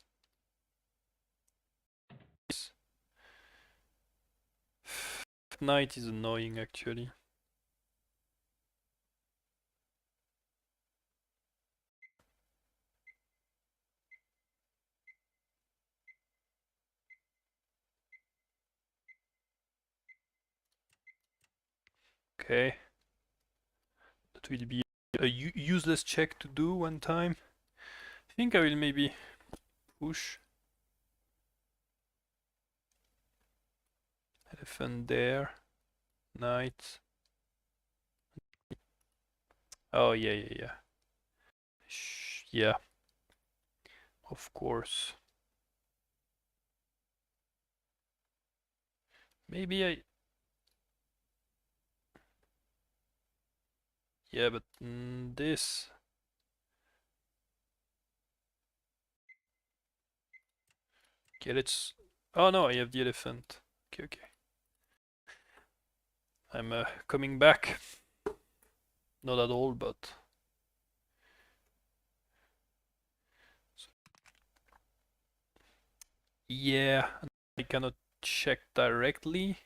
Knight is annoying actually. Okay. That will be a useless check to do one time. I think I will maybe push. Elephant there. Knight. Oh, yeah. Yeah, of course. Maybe I... Yeah, but this... Okay, let's... Oh no, I have the elephant. Okay. I'm coming back. Not at all, but... Yeah, I cannot check directly.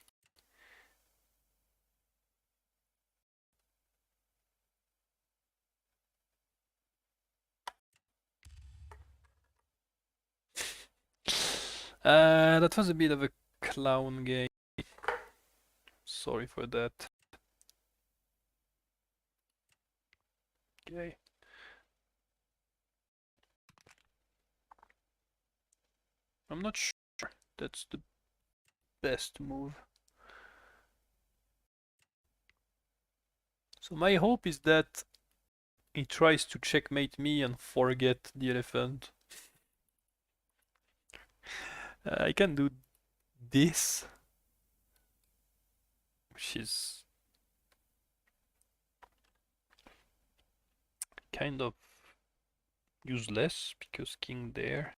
That was a bit of a clown game. Sorry for that. Okay. I'm not sure that's the best move. So my hope is that he tries to checkmate me and forget the elephant. I can do this, which is kind of useless because king there.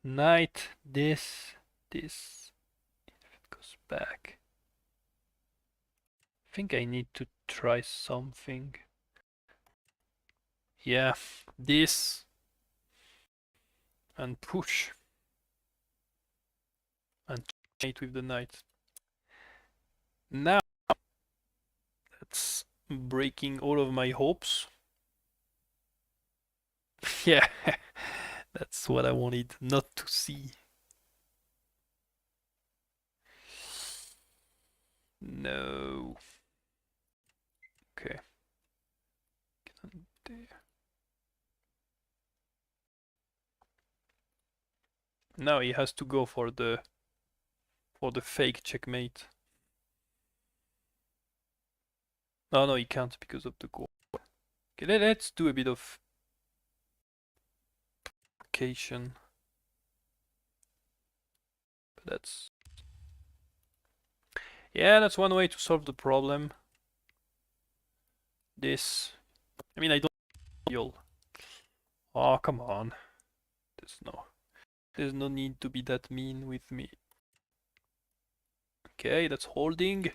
Knight, this. If it goes back. I think I need to try something. Yeah, this and push and checkmate with the knight. Now that's breaking all of my hopes. Yeah, that's what I wanted not to see. No. Okay. There. Now he has to go for the for the fake checkmate. Oh no, he can't because of the goal. Okay, let's do a bit of vacation. But that's one way to solve the problem. This, I mean, I don't feel. Oh, come on. There's no need to be that mean with me. Okay, that's holding.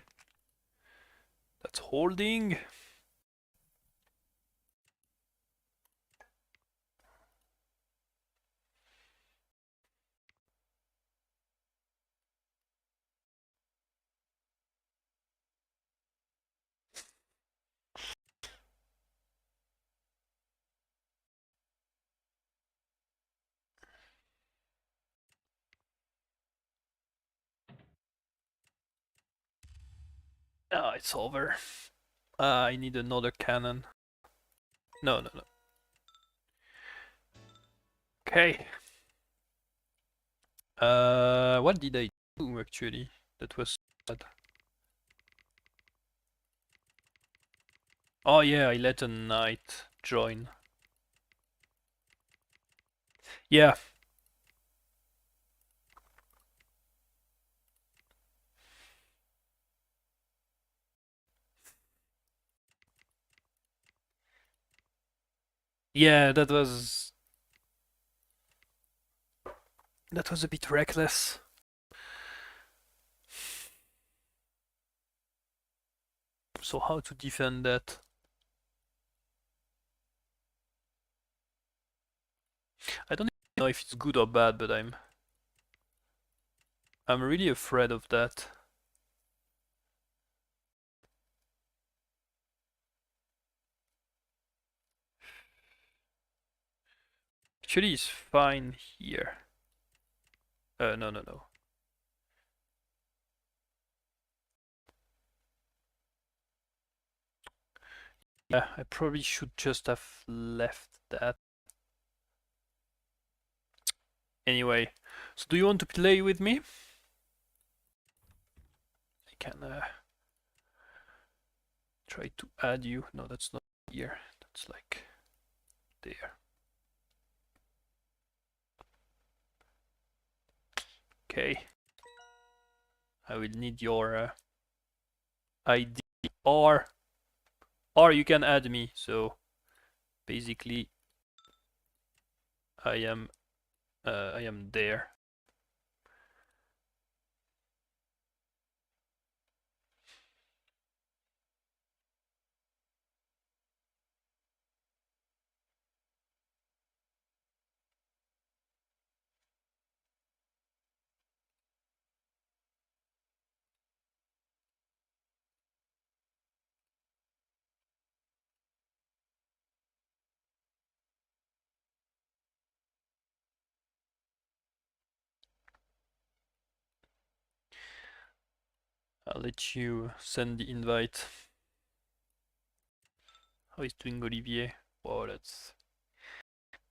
That's holding. Ah, it's over. I need another cannon. No, no, no. Okay. What did I do actually? That was bad. Oh yeah, I let a knight join. Yeah. Yeah, that was a bit reckless. So how to defend that? I don't know if it's good or bad, but I'm really afraid of that. Actually, it's fine here. No, no, no. Yeah, I probably should just have left that. Anyway, so do you want to play with me? I can try to add you. No, that's not here. That's like there. Okay. I will need your ID, or you can add me. So basically, I am there. I'll let you send the invite. How is doing, Olivier? Wow, that's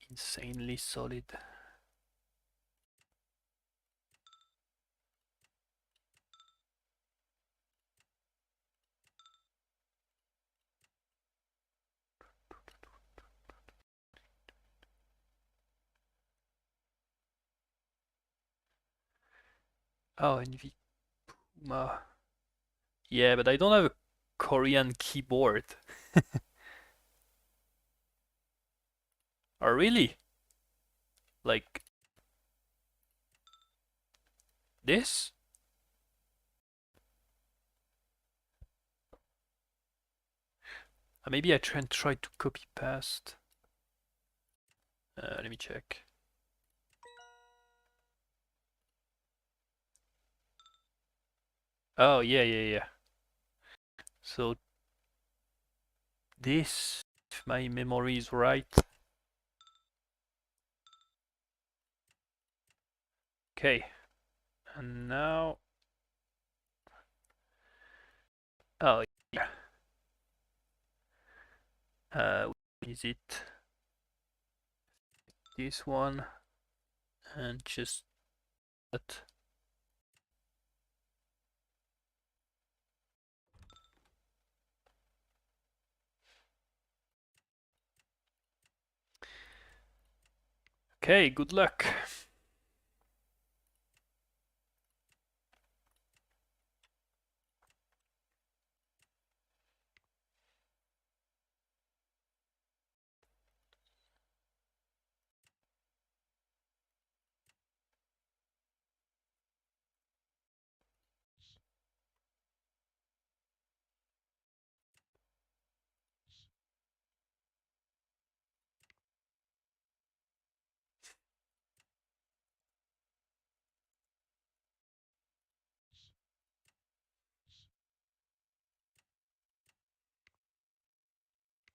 insanely solid. Oh, NV Puma. Yeah, but I don't have a Korean keyboard. Oh, really? Like this? Maybe I try to copy past. Let me check. Oh, yeah, yeah, yeah. So this, if my memory is right. Okay. And now, oh yeah. Is it this one? And just that. Okay, good luck.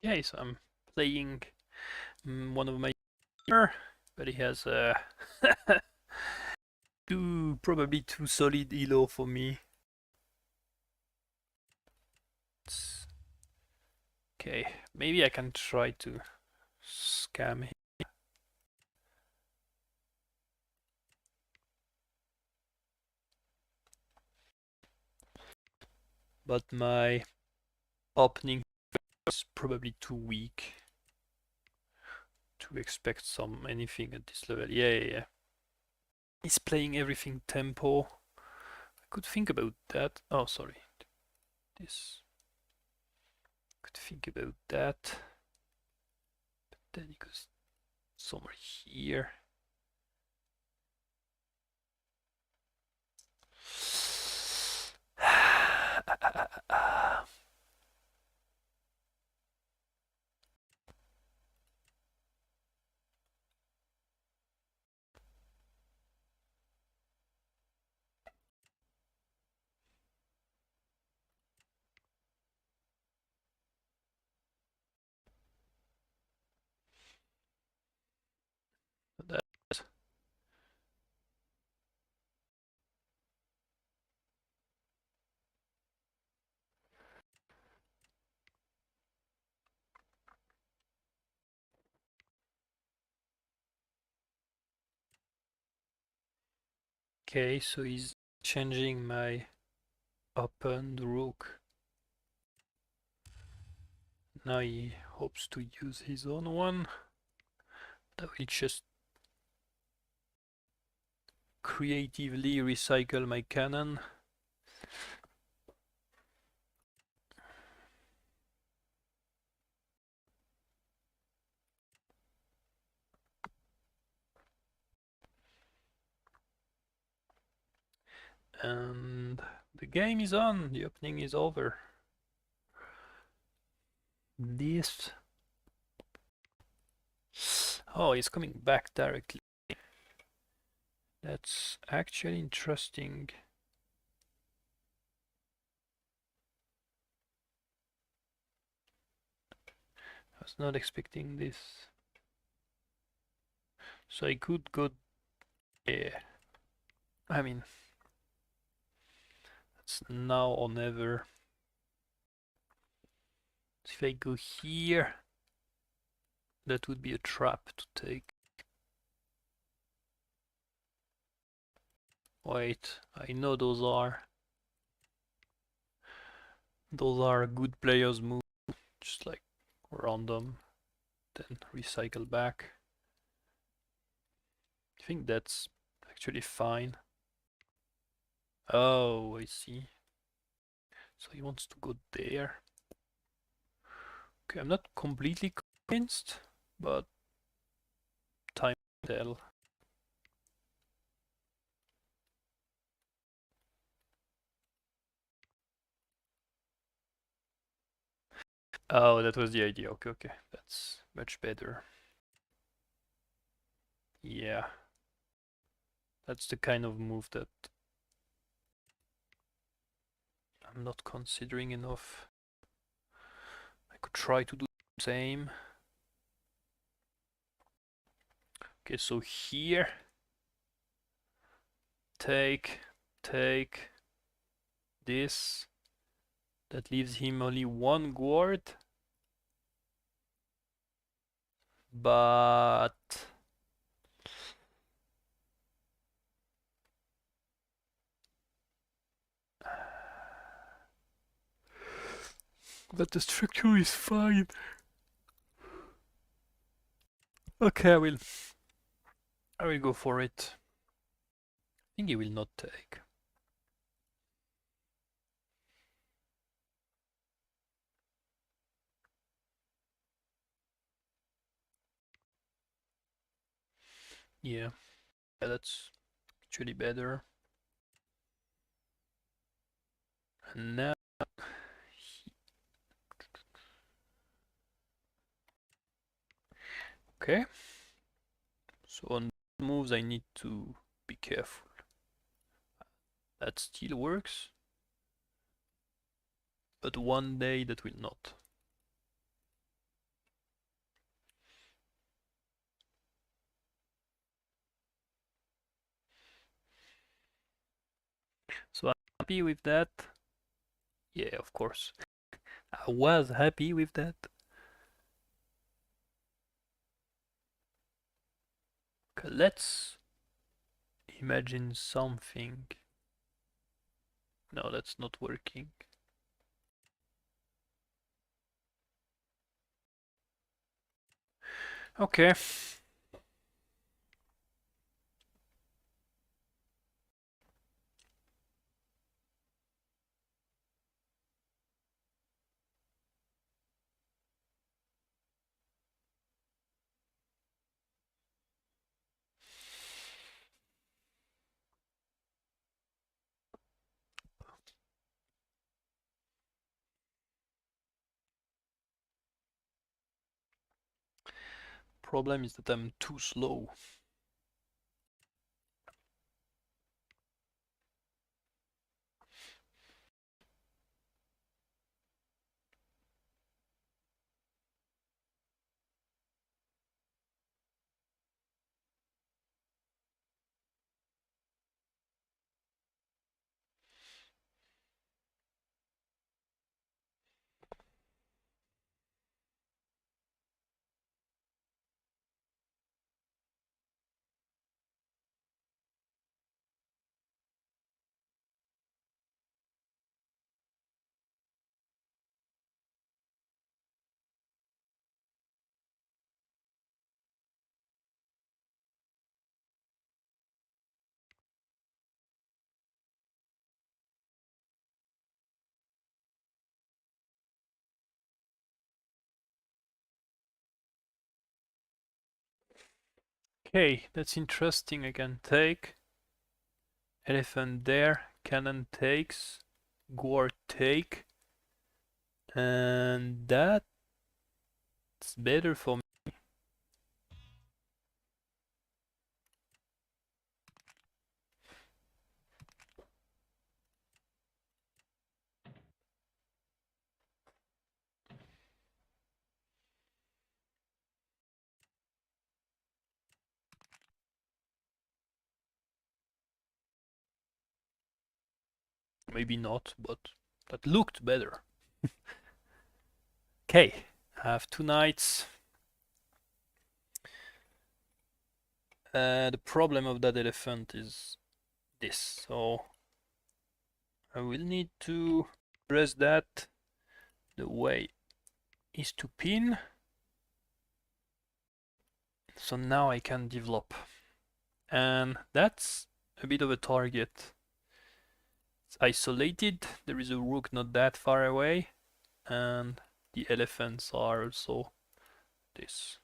Okay, so I'm playing one of my but he has probably too solid elo for me. Okay, maybe I can try to scam him. But my opening is probably too weak to expect anything at this level. Yeah. He's playing everything tempo. I could think about that. Oh, sorry. This. Could think about that. But then he goes somewhere here. That Okay, so he's changing my open rook. Now he hopes to use his own one. That will just creatively recycle my cannon. And the game is on. The opening is over. This. Oh, he's coming back directly. That's actually interesting. I was not expecting this. So I could go there. I mean, it's now or never. So if I go here, that would be a trap to take. Wait, I know those are good players' moves, just like random, then recycle back. I think that's actually fine. Oh, I see. So he wants to go there. Okay, I'm not completely convinced, but time will tell. Oh, that was the idea. Okay. That's much better. Yeah. That's the kind of move that I'm not considering enough. I could try to do the same. Okay, so here, take this. That leaves him only one guard. But the structure is fine. Okay, I will I will go for it. I think he will not take. Yeah, yeah, that's actually better. And now, okay. So on moves, I need to be careful. That still works, but one day that will not. So I'm happy with that. Yeah, of course. I was happy with that. Okay, let's imagine something. No, that's not working. Okay. Problem is that I'm too slow. Okay, that's interesting. I can take elephant there, cannon takes, gore take, and that's better for me. Maybe not, but that looked better. Okay, I have two knights. The problem of that elephant is this, so I will need to press that. The way is to pin, so now I can develop. And that's a bit of a target. It's isolated, there is a rook not that far away, and the elephants are also this.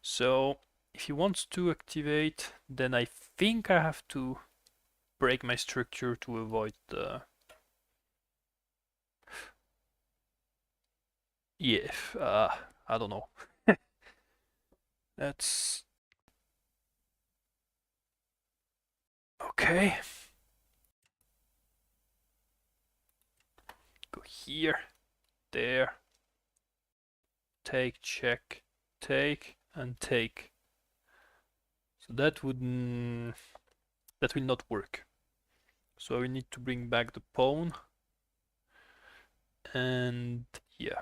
So if he wants to activate, then I think I have to break my structure to avoid the... Yeah, I don't know. That's... Okay. Go here, there, take, check, take, and take. So that would... that will not work. So I need to bring back the pawn. And yeah.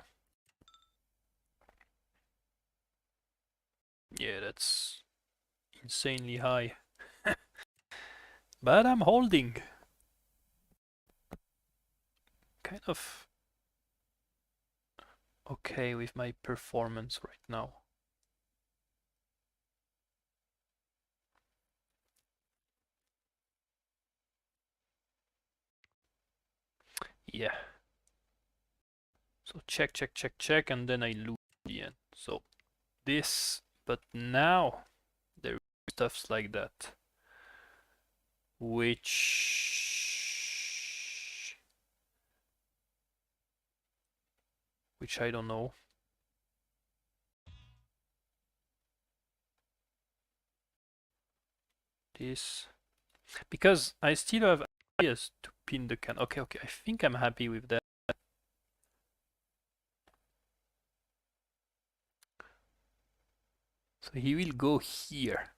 Yeah, that's insanely high. But I'm holding. Kind of okay with my performance right now. Yeah. So check, check, check, check, and then I lose the end. So this, but now there are stuffs like that, which I don't know. This, because I still have ideas to pin the can. Okay, okay, I think I'm happy with that. So he will go here.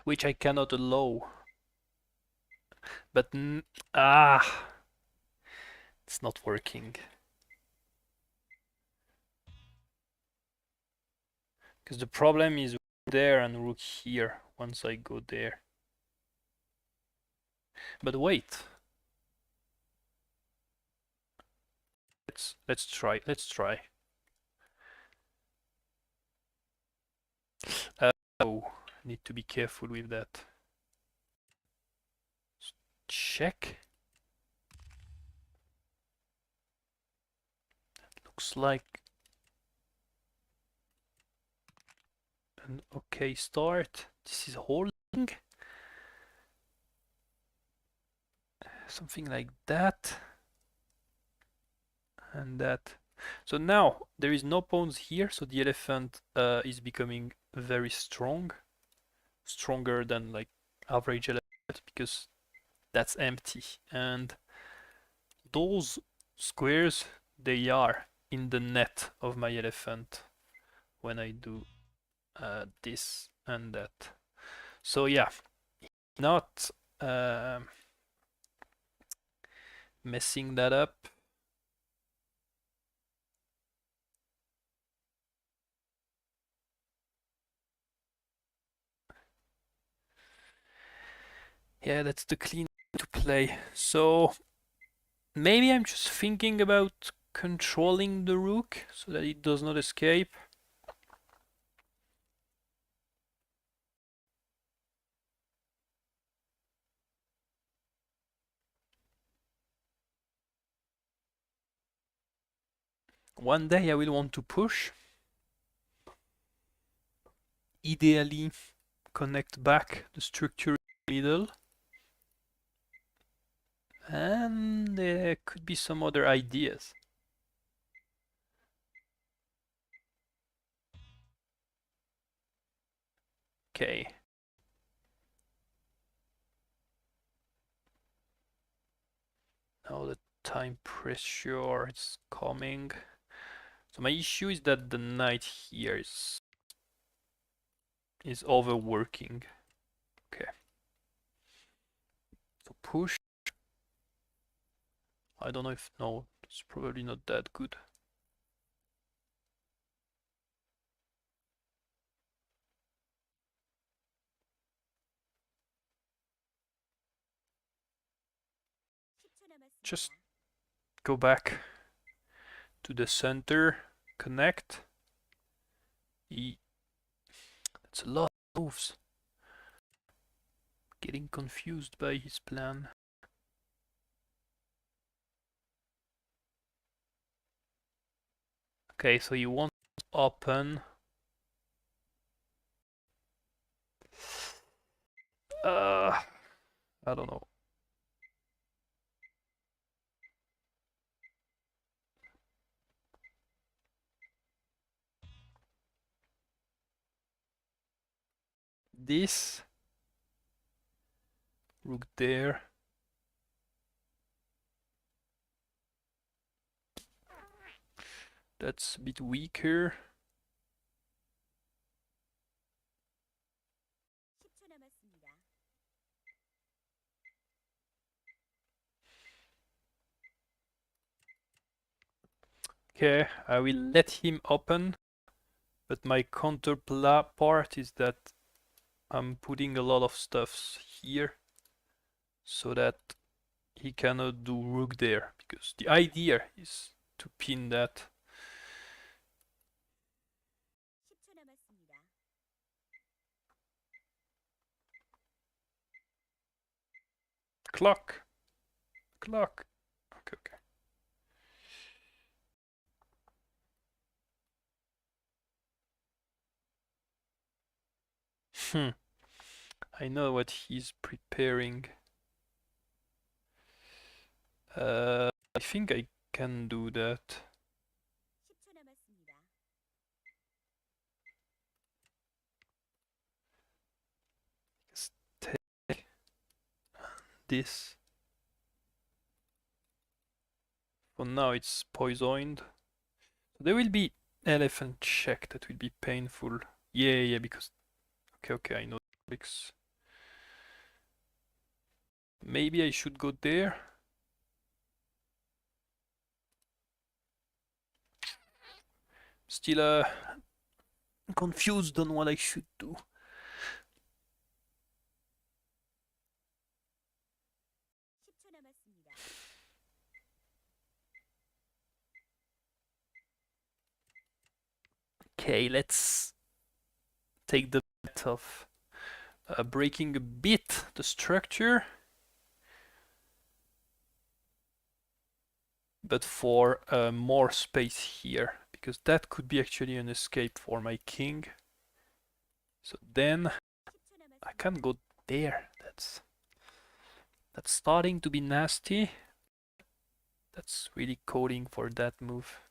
Which I cannot allow. But it's not working. Because the problem is there and rook here once I go there. But wait. Let's try. Let's try. Oh, need to be careful with that. Check. Looks like an okay start. This is holding. Something like that. And that. So now there is no pawns here, so the elephant is becoming very strong. Stronger than like average elephant because that's empty. And those squares, they are in the net of my elephant when I do this and that. So yeah, not messing that up. Yeah, that's the clean to play. So maybe I'm just thinking about controlling the rook so that it does not escape. One day I will want to push. Ideally connect back the structure in the middle. And there could be some other ideas. Okay. Now the time pressure is coming. So my issue is that the knight here is overworking. Okay. So push. I don't know if no, it's probably not that good. Just go back to the center, connect. That's a lot of moves. Getting confused by his plan. Okay, so you want to open. I don't know. This rook there. That's a bit weaker. Okay, I will let him open, but my counter part is that I'm putting a lot of stuffs here so that he cannot do rook there, because the idea is to pin that. Clock. Clock. Okay, okay. I know what he's preparing. I think I can do that. Just take this. For now it's poisoned. So there will be elephant check, that will be painful. Yeah, because okay, I know tricks. Maybe I should go there. Still confused on what I should do. Okay, let's take the bet of breaking a bit the structure, but for more space here, because that could be actually an escape for my king. So then I can't go there. That's starting to be nasty. That's really coding for that move.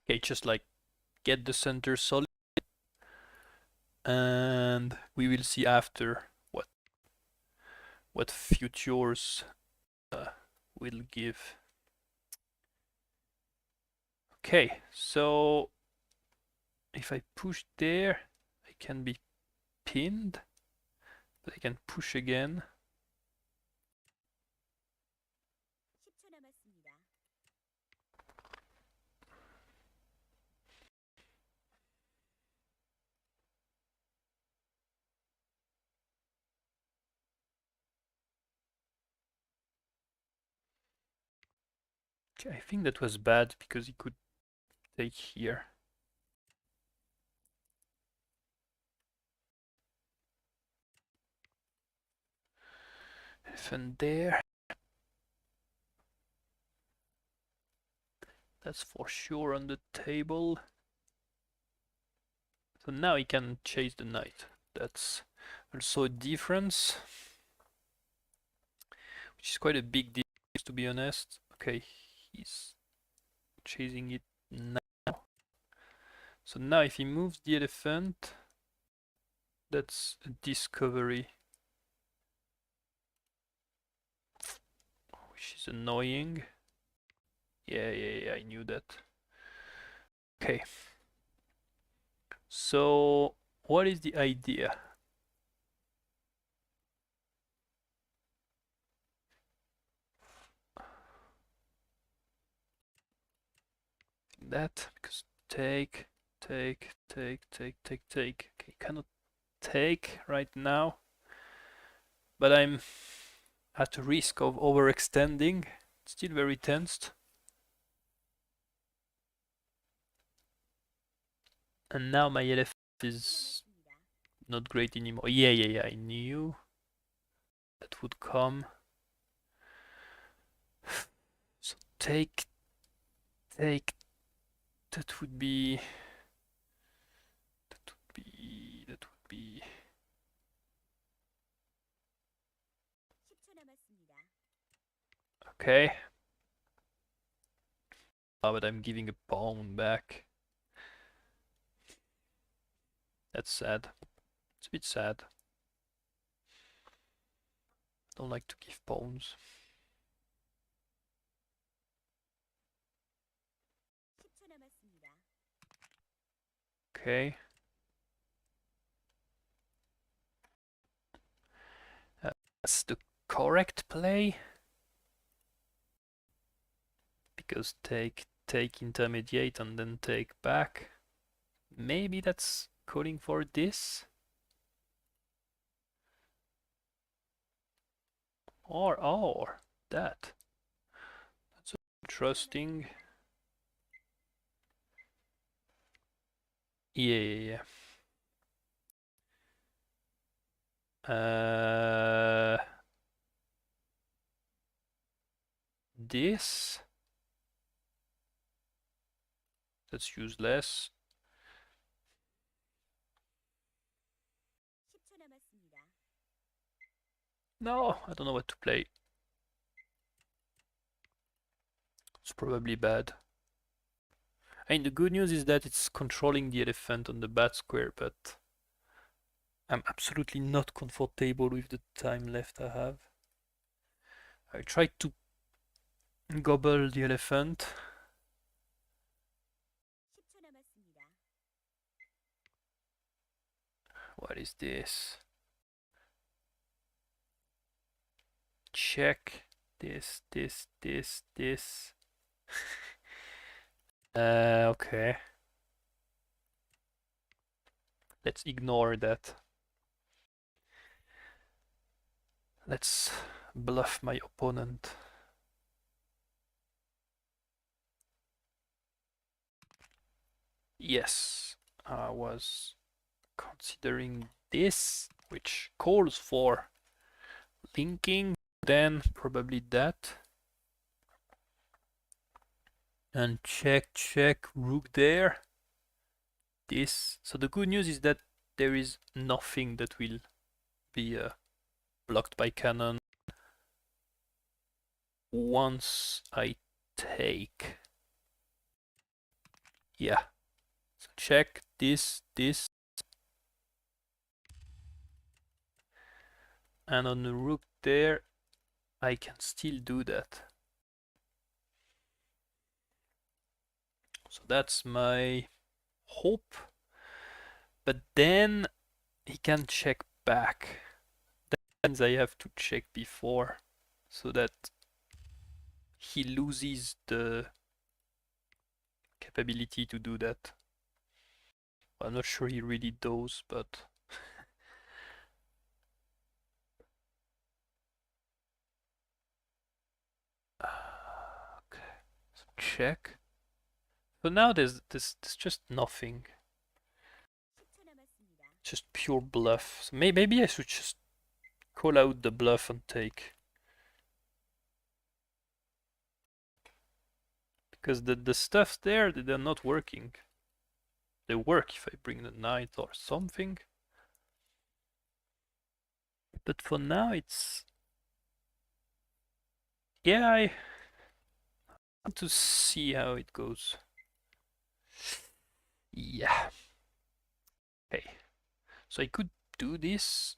Okay, just like get the center solid, and we will see after what futures will give. Okay, so if I push there, I can be pinned, but I can push again. Okay, I think that was bad because he could take here. And there. That's for sure on the table. So now he can chase the knight. That's also a difference, which is quite a big difference to be honest. Okay, he's chasing it now. So now if he moves the elephant, that's a discovery, which is annoying. Yeah, I knew that. Okay. So what is the idea? That, because take. Okay, cannot take right now, but I'm at risk of overextending. Still very tensed. And now my elephant is not great anymore. Yeah, I knew that would come. So take. That would be. That would be. Okay. Oh, but I'm giving a pawn back. That's sad. It's a bit sad. Don't like to give pawns. Okay. That's the correct play. Because take intermediate and then take back. Maybe that's calling for this. Or that. That's interesting. Yeah. This. That's useless. No, I don't know what to play. It's probably bad. And the good news is that it's controlling the elephant on the bat square, but I'm absolutely not comfortable with the time left I have. I tried to gobble the elephant. What is this? Check. This. Okay. Let's ignore that. Let's bluff my opponent. Yes, I was considering this, which calls for linking, then probably that. And check, rook there. This. So the good news is that there is nothing that will be blocked by cannon once I take. Yeah. So check this. And on the rook there, I can still do that. So that's my hope. But then he can check back. That means I have to check before so that he loses the capability to do that. I'm not sure he really does, but okay. So check. So now there's just nothing. Just pure bluff. So maybe I should just call out the bluff and take. Because the stuff there, they're not working. They work if I bring the knight or something. But for now it's... Yeah, I want to see how it goes. Yeah. Okay. So I could do this.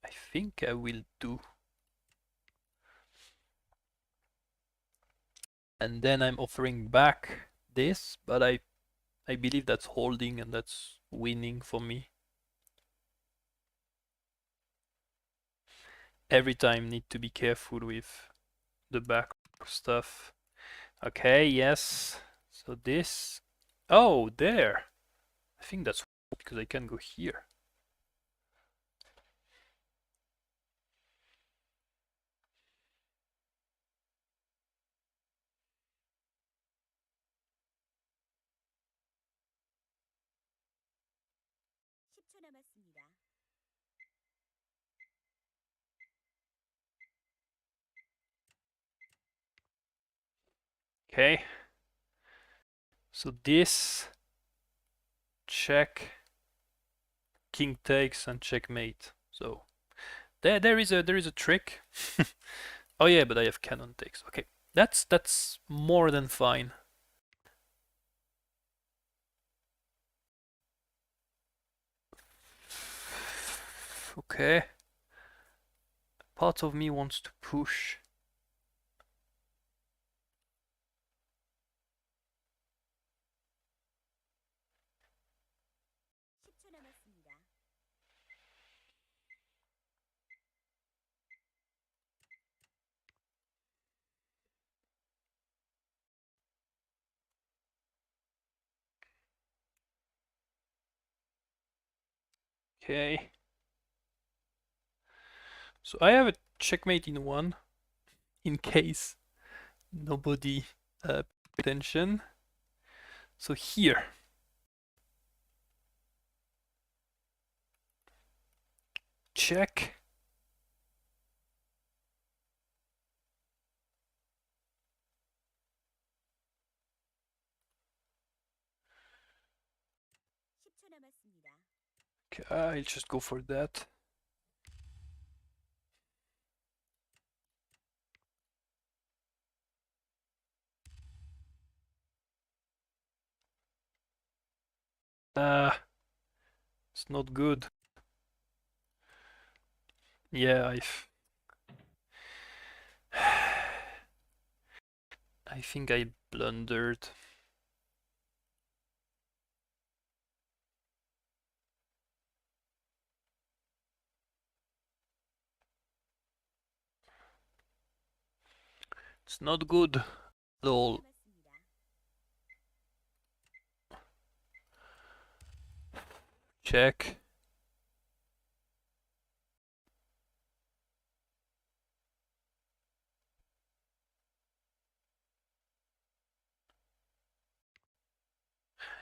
I think I will do. And then I'm offering back this, but I believe that's holding and that's winning for me. Every time need to be careful with the back stuff. Okay, yes. So this. Oh, there. I think that's because I can go here. Okay. So this check, king takes and checkmate. So there is a trick. Oh yeah, but I have cannon takes. Okay. That's more than fine. Okay. Part of me wants to push. Okay. So I have a checkmate in one, in case nobody paid attention. So here, check. Okay, I'll just go for that. It's not good. Yeah, I think I blundered. It's not good at all. Check.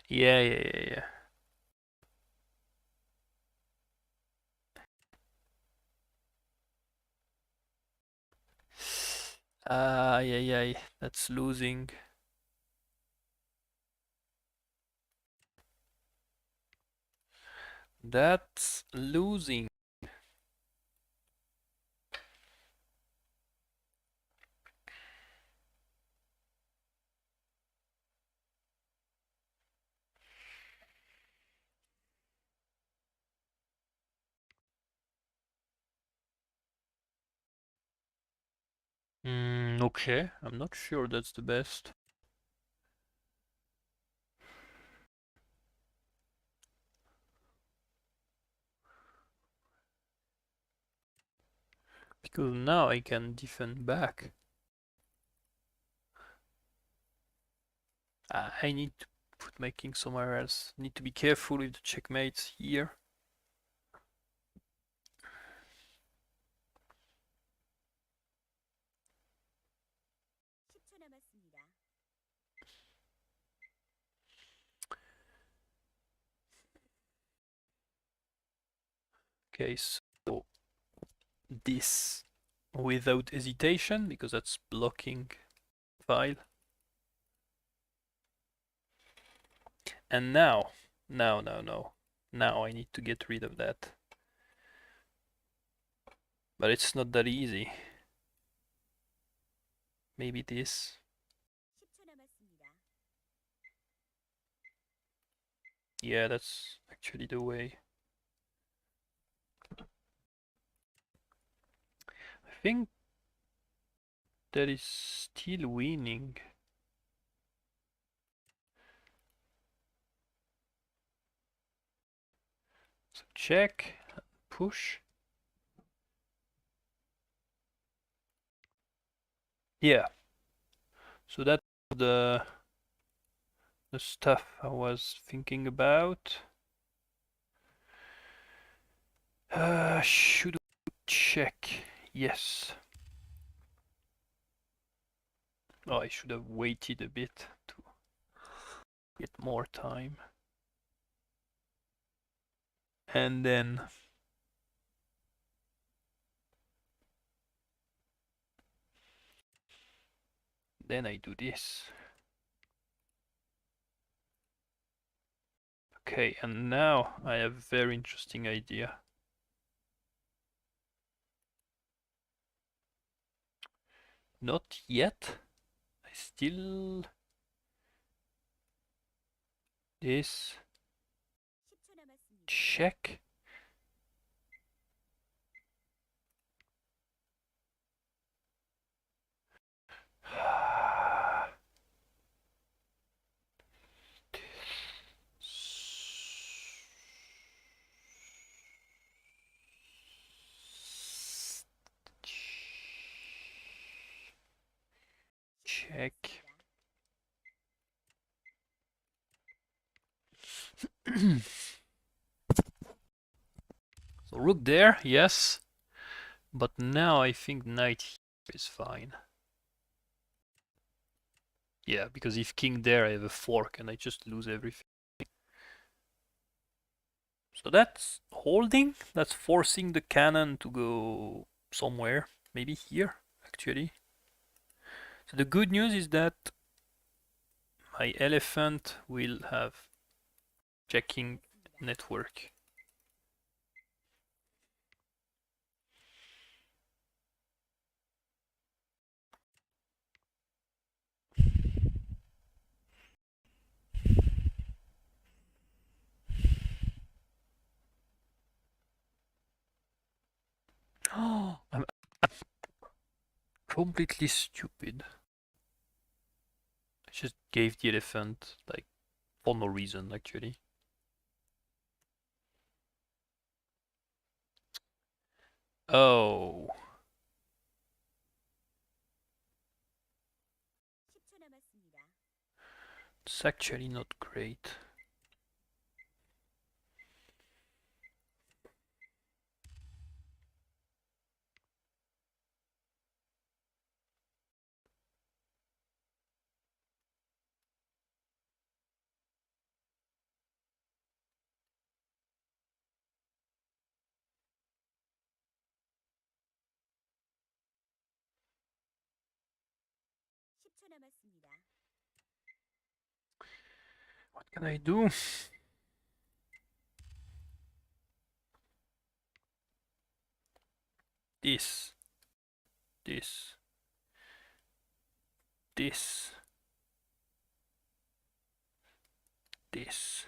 Yeah. Yeah. That's losing. That's losing. Okay, I'm not sure that's the best. Because now I can defend back. I need to put my king somewhere else. Need to be careful with the checkmates here. Okay, so this without hesitation, because that's blocking file. And now, no. Now I need to get rid of that. But it's not that easy. Maybe this. Yeah, that's actually the way. I think that is still winning. So check, push. Yeah. So that's the stuff I was thinking about. Should we check? Yes. Oh, I should have waited a bit to get more time. And then I do this. Okay, and now I have a very interesting idea. Not yet. I still this check. Check. So rook there, yes. But now I think knight here is fine. Yeah, because if king there, I have a fork and I just lose everything. So that's holding, that's forcing the cannon to go somewhere, maybe here, actually. So the good news is that my elephant will have checking network. Oh, I'm completely stupid. I just gave the elephant, like, for no reason, actually. Oh, it's actually not great. What can I do? This, this, this, this.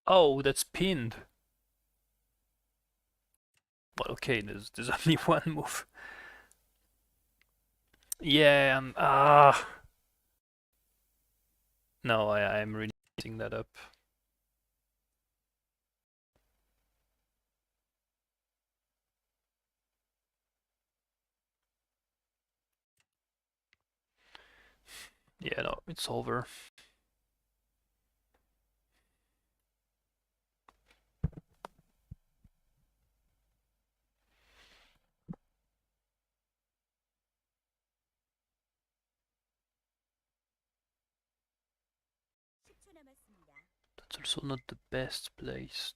Oh, that's pinned. Well, okay, there's only one move. Yeah, no, I'm really messing that up. Yeah, no, it's over. That's also not the best place.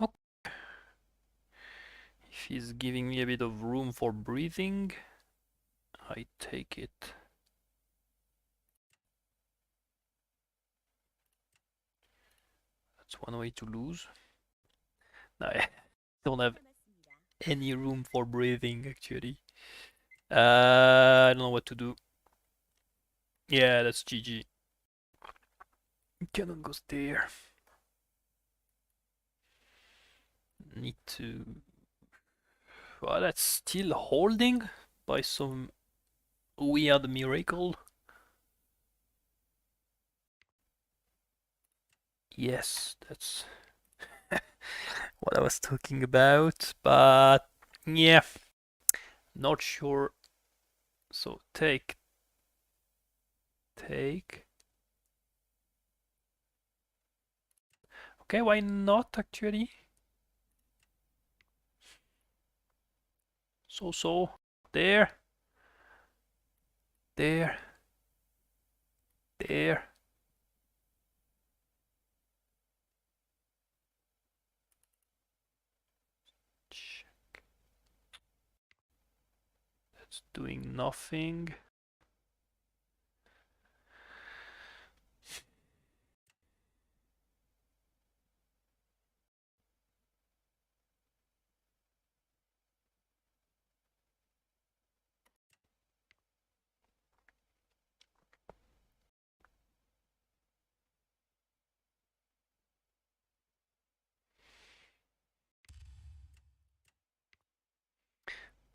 Oh, if he's giving me a bit of room for breathing, I take it. That's one way to lose. No, I don't have any room for breathing, actually. I don't know what to do. Yeah, that's GG. Cannot go there. Need to... Well, that's still holding by some weird miracle. Yes, that's what I was talking about, but yeah, not sure. So take. Okay, why not actually? So, there, there, there. That's doing nothing.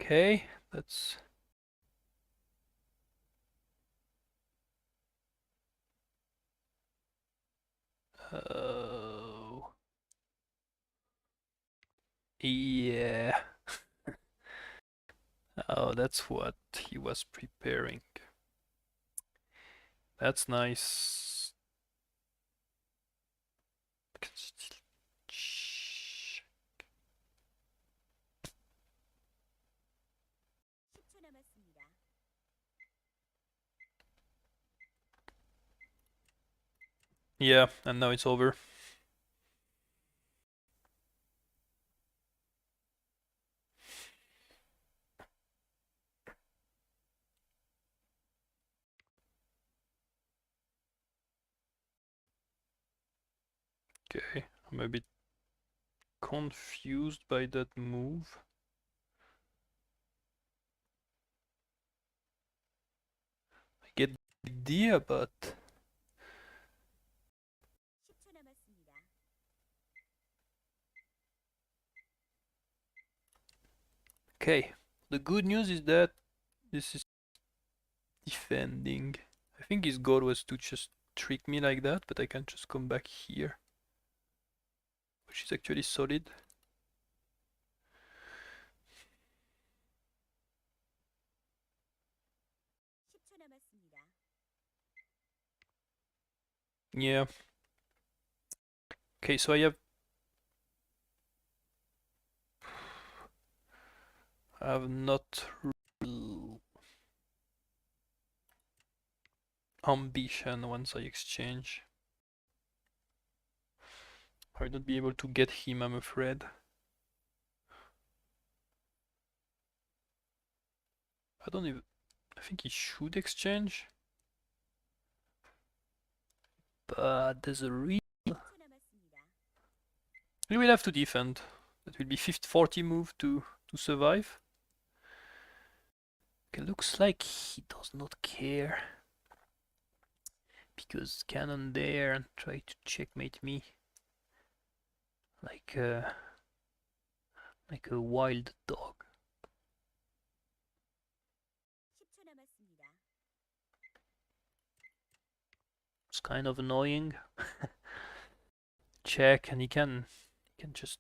Okay, that's... Oh... Yeah. Oh, that's what he was preparing. That's nice. Yeah, and now it's over. Okay, I'm a bit confused by that move. I get the idea, but... Okay, the good news is that this is defending. I think his goal was to just trick me like that, but I can just come back here, which is actually solid. Yeah. Okay, so I have not real ambition once I exchange. I will not be able to get him, I'm afraid. I don't even... I think he should exchange. But there's a real... We will have to defend. That will be 50-40 move to survive. Okay, looks like he does not care. Because cannon there and try to checkmate me. Like a wild dog. It's kind of annoying. Check, and he can just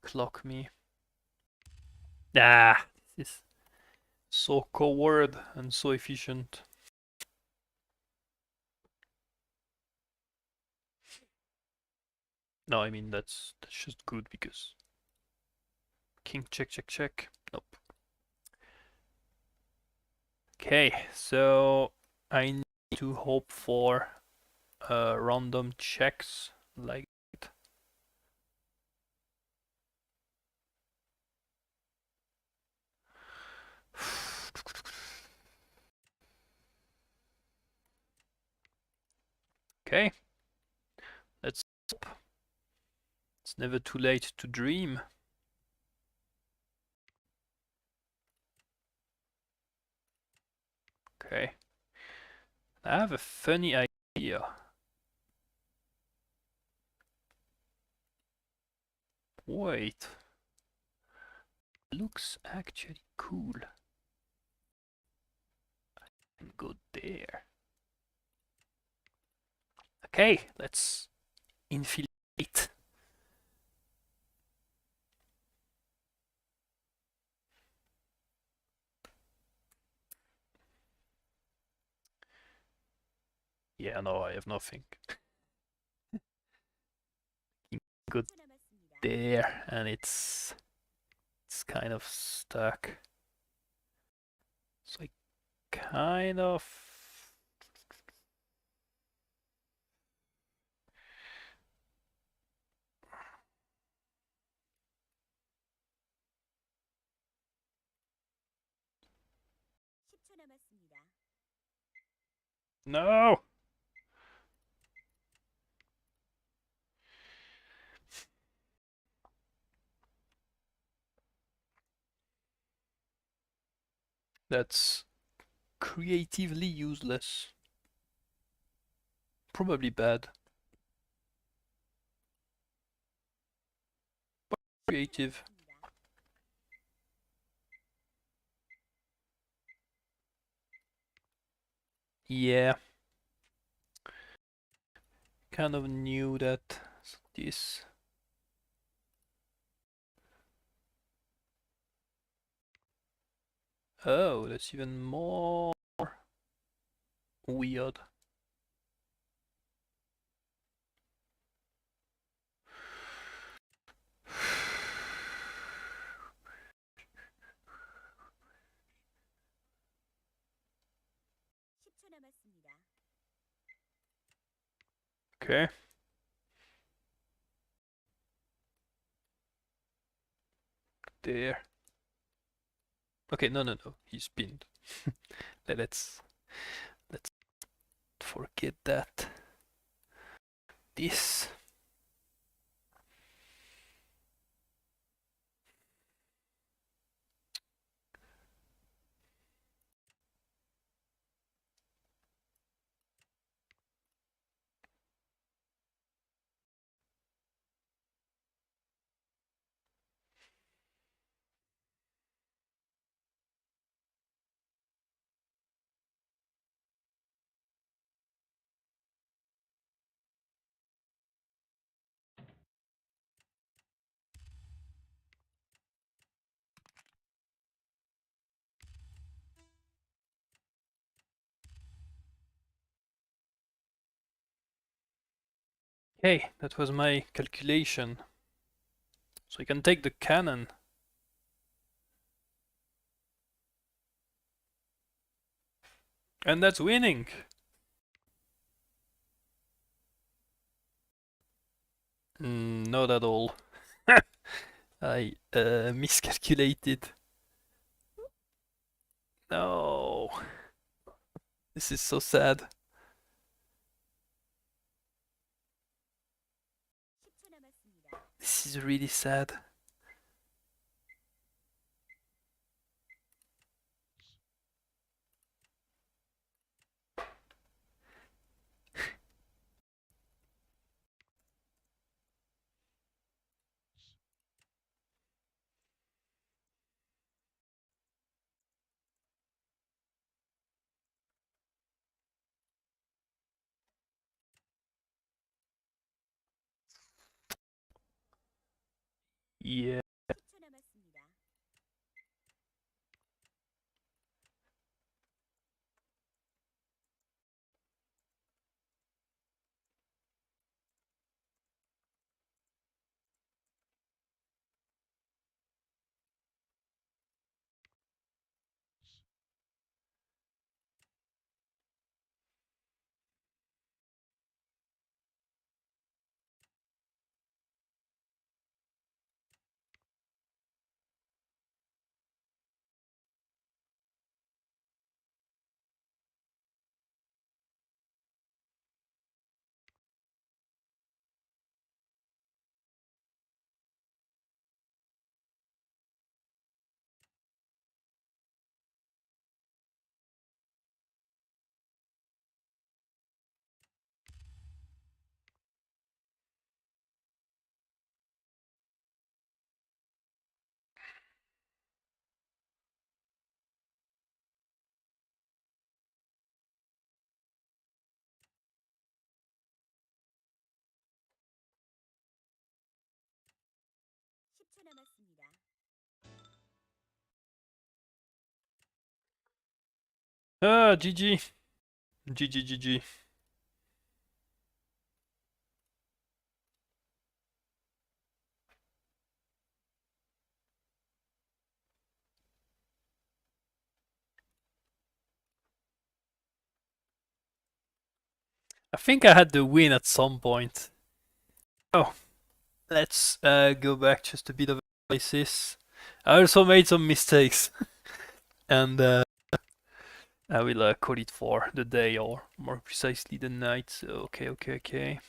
clock me. Ah, this is so coward and so efficient. No, I mean that's just good because king check check check. Nope. Okay, so I need to hope for random checks like that. Okay, let's hope. It's never too late to dream. Okay, I have a funny idea. Wait, looks actually cool. I can go there. Okay, let's infiltrate. Yeah, no, I have nothing. Go there, and it's kind of stuck. So I kind of... No! That's creatively useless. Probably bad. But creative. Yeah, kind of knew that. So this. Oh, that's even more weird. Okay, there. Okay, no, no, no. He's pinned. let's let's forget that. This. Okay, that was my calculation. So you can take the cannon. And that's winning. Not at all. I miscalculated. No. This is so sad. This is really sad. Yeah. Ah, GG. GG, GG. I think I had the win at some point. Oh, let's go back just a bit of analysis. I also made some mistakes. And I will call it for the day, or more precisely the night. So, okay, okay, okay.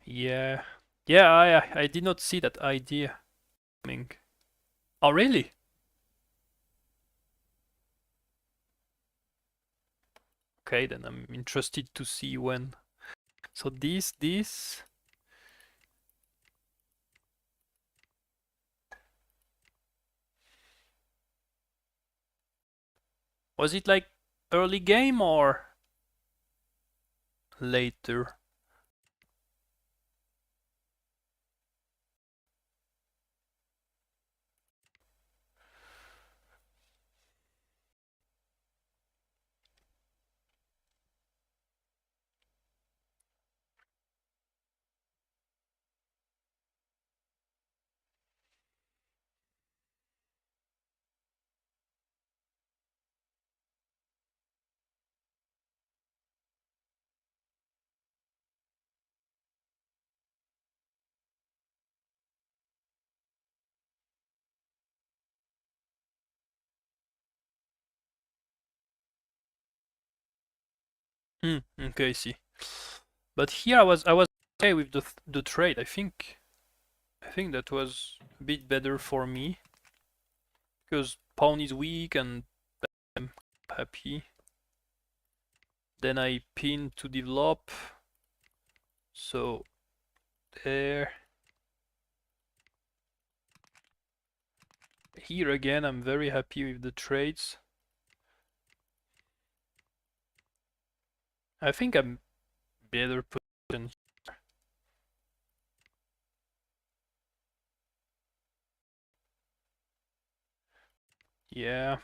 Yeah. Yeah, I did not see that idea coming. Oh, really? Okay, then I'm interested to see when. So this, Was it like early game or later? Hmm, okay, I see. But here I was okay with the trade. I think that was a bit better for me because pawn is weak and I'm happy. Then I pin to develop. So there. Here again, I'm very happy with the trades. I think I'm better positioned. Yeah.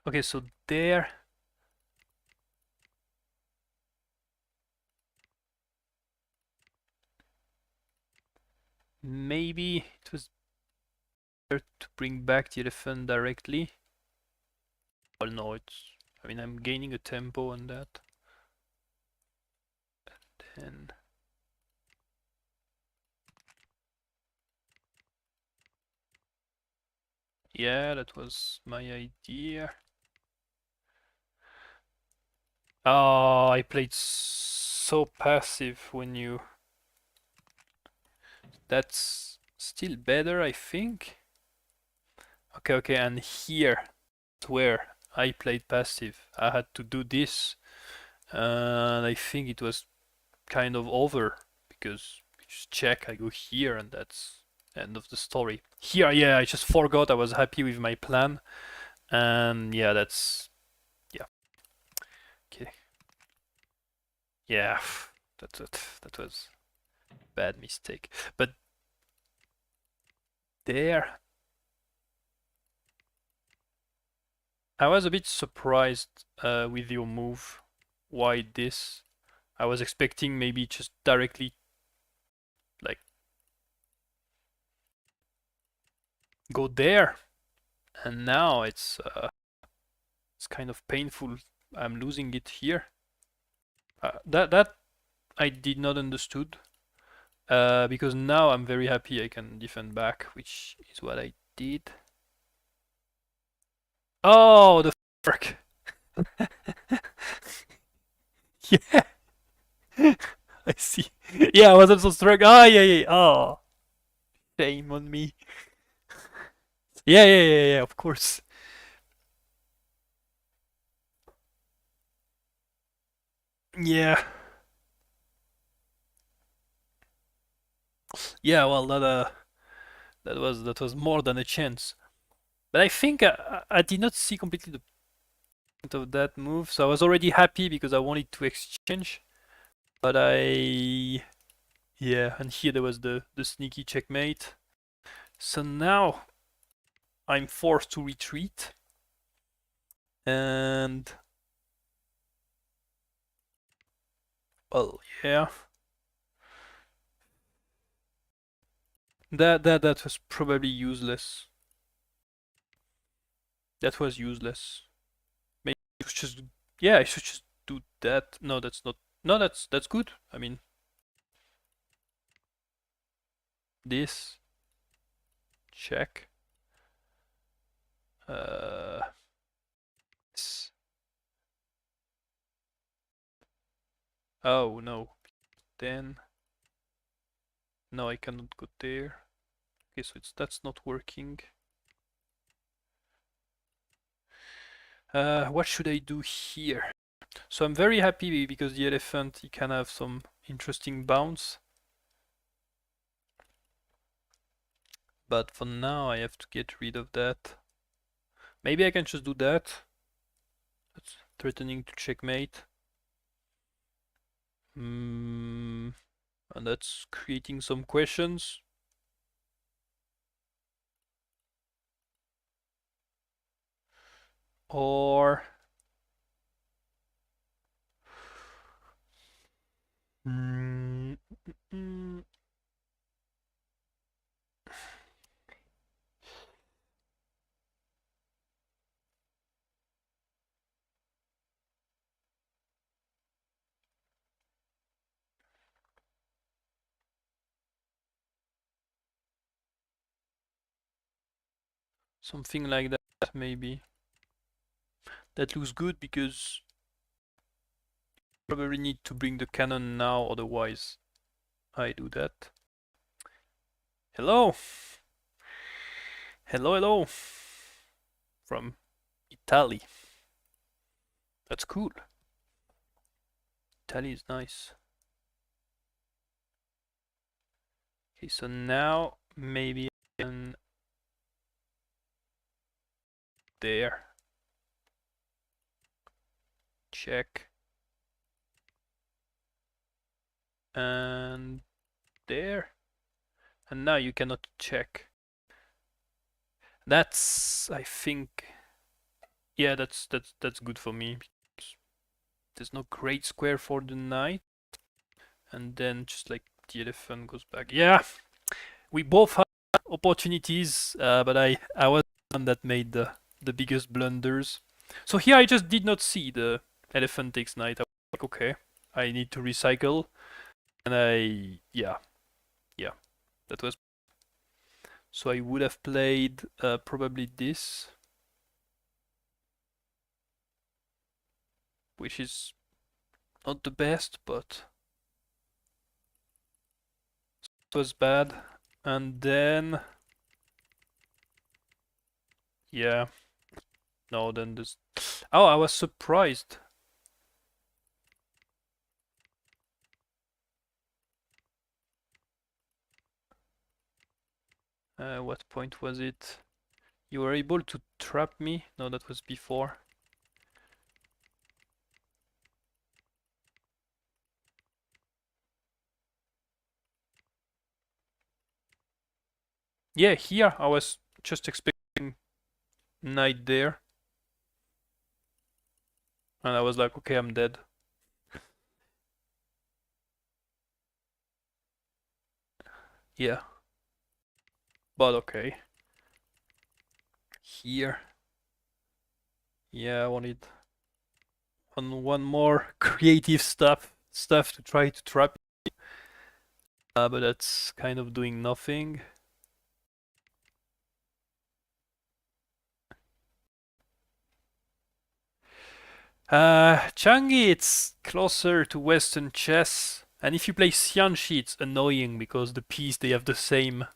Okay, so there. Maybe it was better to bring back the elephant directly. Well, no, I mean, I'm gaining a tempo on that. Then. Yeah, that was my idea. Oh, I played so passive when you. That's still better, I think. Okay, okay, and here, where I played passive, I had to do this, and I think it was kind of over because you just check, I go here, and that's end of the story. Here, yeah, I just forgot I was happy with my plan, and yeah, that's yeah, okay, yeah, that was bad mistake. But there, I was a bit surprised with your move. Why this? I was expecting maybe just directly like go there, and now it's kind of painful. I'm losing it here. That I did not understood because now I'm very happy I can defend back, which is what I did. Oh, the fork. Yeah, I see. Yeah, I was also struck. Oh, yeah, yeah. Oh, shame on me. Yeah, yeah, yeah, yeah. Of course. Yeah, yeah. Well, that was more than a chance. But I think I did not see completely the point of that move, so I was already happy because I wanted to exchange. But yeah, and here there was the sneaky checkmate. So now I'm forced to retreat, and well, yeah, that was probably useless. That was useless. Maybe it was just yeah, I should just do that. No, that's not. No, that's good. I mean, this check. Uh, oh no. Then no, I cannot go there. Okay, so that's not working. What should I do here? So I'm very happy because the elephant he can have some interesting bounce. But for now, I have to get rid of that. Maybe I can just do that. That's threatening to checkmate. And that's creating some questions. Or mm, mm, something like that, maybe. That looks good because probably need to bring the cannon now, otherwise I do that. Hello! Hello, hello! From Italy. That's cool. Italy is nice. Okay, so now maybe I can there. Check. And there. And now you cannot check. That's, I think, yeah, that's good for me. There's no great square for the knight, and then just like the elephant goes back. Yeah, we both had opportunities, but I was the one that made the biggest blunders. So here I just did not see the elephant takes knight. I was like, okay, I need to recycle, and yeah, that was. So I would have played probably this, which is not the best, but it was bad. And then, yeah, no, then this. Oh, I was surprised. What point was it? You were able to trap me? No, that was before. Yeah, here I was just expecting knight there. And I was like, okay, I'm dead. Yeah. But okay. Here. Yeah, I wanted one more creative stuff to try to trap. But that's kind of doing nothing. Janggi, it's closer to Western chess. And if you play Xianxi, it's annoying because the piece, they have the same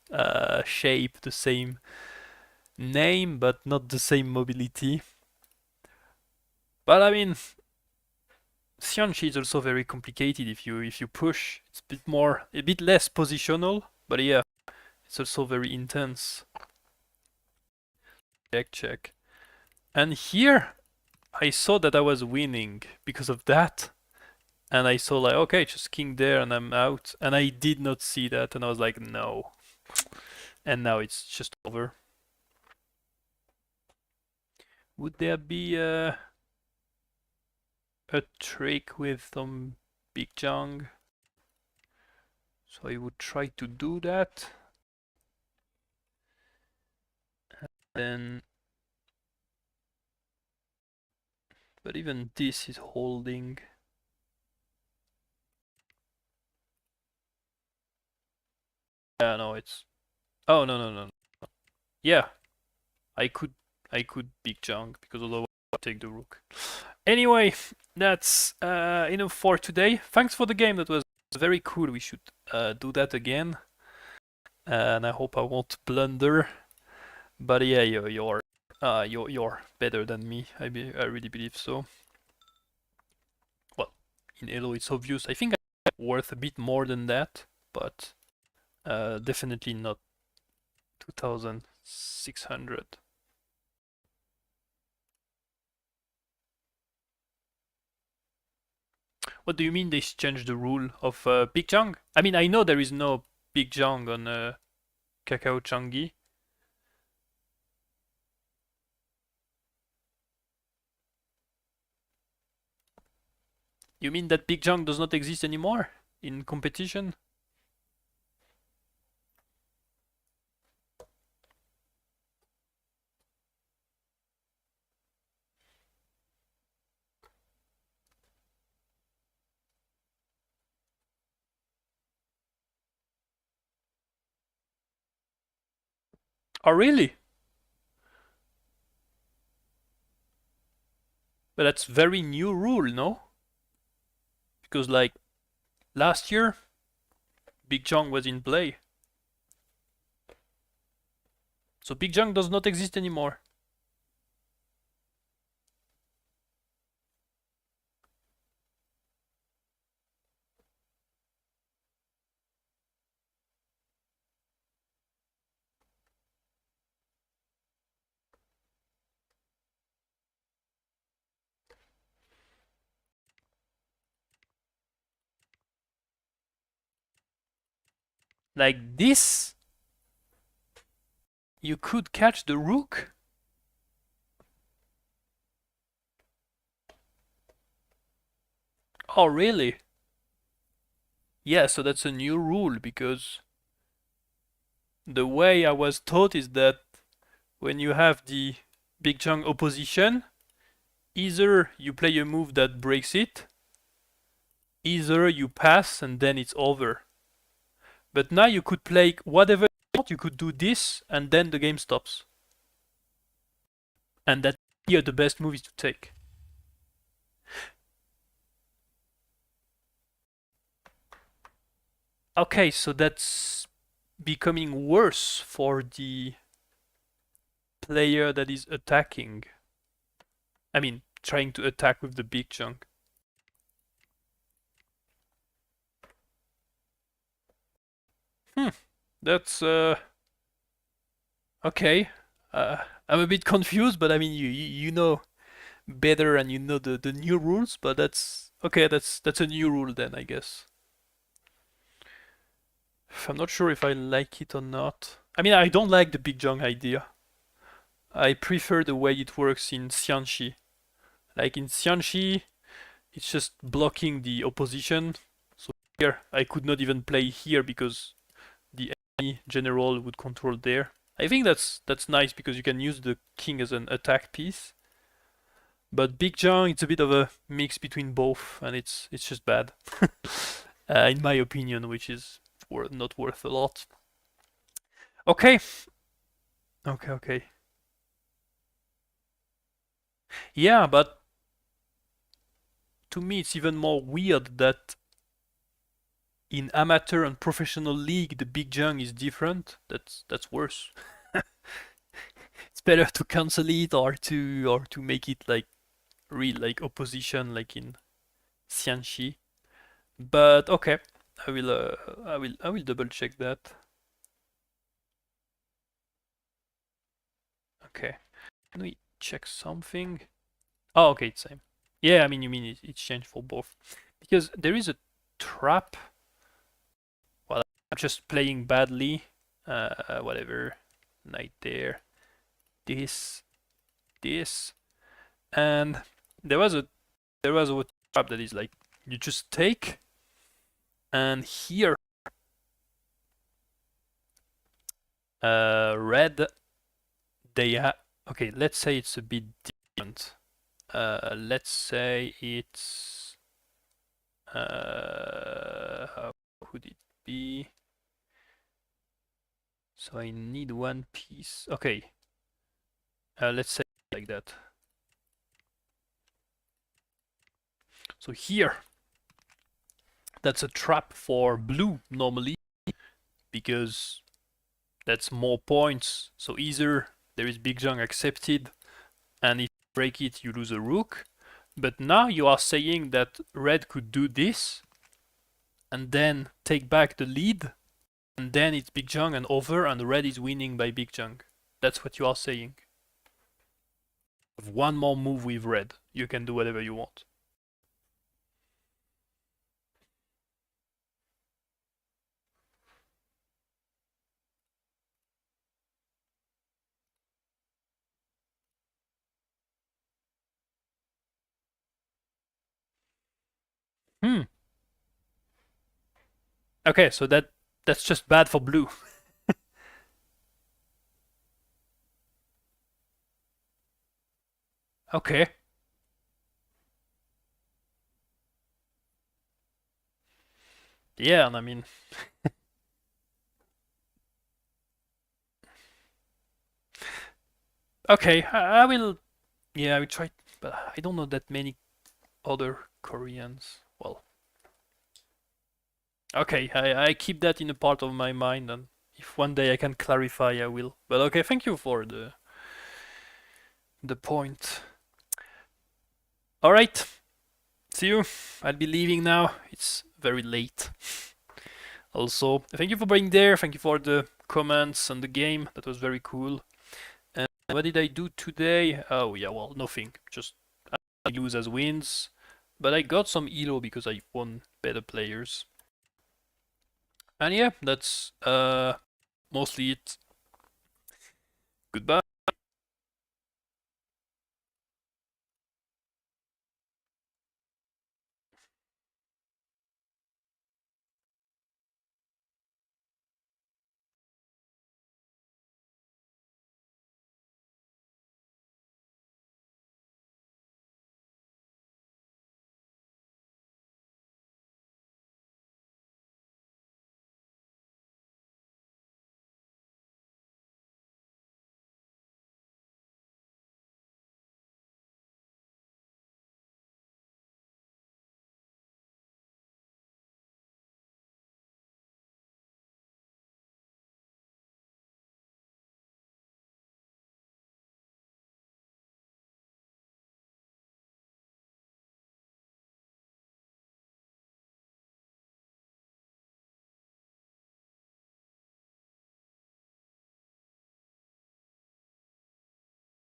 shape, the same name, but not the same mobility. But I mean, Xianxi is also very complicated if you push. It's a bit less positional, but yeah, it's also very intense. Check, check. And here, I saw that I was winning because of that. And I saw like, okay, just king there and I'm out. And I did not see that, and I was like, no. And now it's just over. Would there be a trick with some big jung? So I would try to do that. Then, but even this is holding. Yeah, no, it's. Oh no no no. Yeah, I could big junk because otherwise I'll take the rook. Anyway, that's enough for today. Thanks for the game. That was very cool. We should do that again. And I hope I won't blunder. But yeah, you're better than me. I really believe so. Well, in Elo it's obvious. I think I'm worth a bit more than that, but definitely not 2,600. What do you mean they changed the rule of Big Jang? I mean, I know there is no Big Jang on Kakao Janggi. You mean that Big Jang does not exist anymore in competition? Oh, really? But that's very new rule, no? Because like last year, Big Jang was in play. So Big Jang does not exist anymore. Like this, you could catch the rook. Oh, really? Yeah, so that's a new rule because the way I was taught is that when you have the Big Jang opposition, either you play a move that breaks it, either you pass and then it's over. But now you could play whatever you want, you could do this and then the game stops. And that here the best move is to take. Okay, so that's becoming worse for the player that is attacking. I mean, trying to attack with the Big Jang. That's okay. I'm a bit confused, but I mean, you know better and you know the new rules, but that's okay. That's a new rule then, I guess. I'm not sure if I like it or not. I mean, I don't like the Big Jang idea. I prefer the way it works in Xianxi. Like in Xianxi, it's just blocking the opposition. So here, I could not even play here because the enemy general would control there. I think that's nice because you can use the king as an attack piece. But Big Jang, it's a bit of a mix between both, and it's just bad, in my opinion, which is not worth a lot. Okay, okay. Yeah, but to me, it's even more weird that in amateur and professional league, the Big Jang is different. That's worse. It's better to cancel it or to make it like real like opposition like in Xianxi. But okay, I will double check that. Okay, can we check something? Oh, okay, it's same. Yeah, I mean you mean it's changed for both because there is a trap. Well, I'm just playing badly. Whatever. Knight there. This, this, and there was a trap that is like you just take, and here red they have. Okay, let's say it's a bit different. Let's say it's how could it be? So I need one piece. Okay, let's say like that. So here, that's a trap for blue normally because that's more points. So either there is Big Jang accepted, and if you break it, you lose a rook. But now you are saying that red could do this and then take back the lead and then it's Big Jang and over, and red is winning by Big Jang. That's what you are saying. With one more move with red, you can do whatever you want. Hmm. Okay, so that's just bad for blue. Okay. Yeah, and I mean, okay, I will. Yeah, I will try, but I don't know that many other Koreans. Well, okay, I keep that in a part of my mind, and if one day I can clarify, I will. But okay, thank you for the point. All right, see you. I'll be leaving now. It's very late. Also, thank you for being there. Thank you for the comments and the game. That was very cool. And what did I do today? Oh yeah, well, nothing. Just I lose as wins. But I got some elo because I won better players. And yeah, that's mostly it. Goodbye.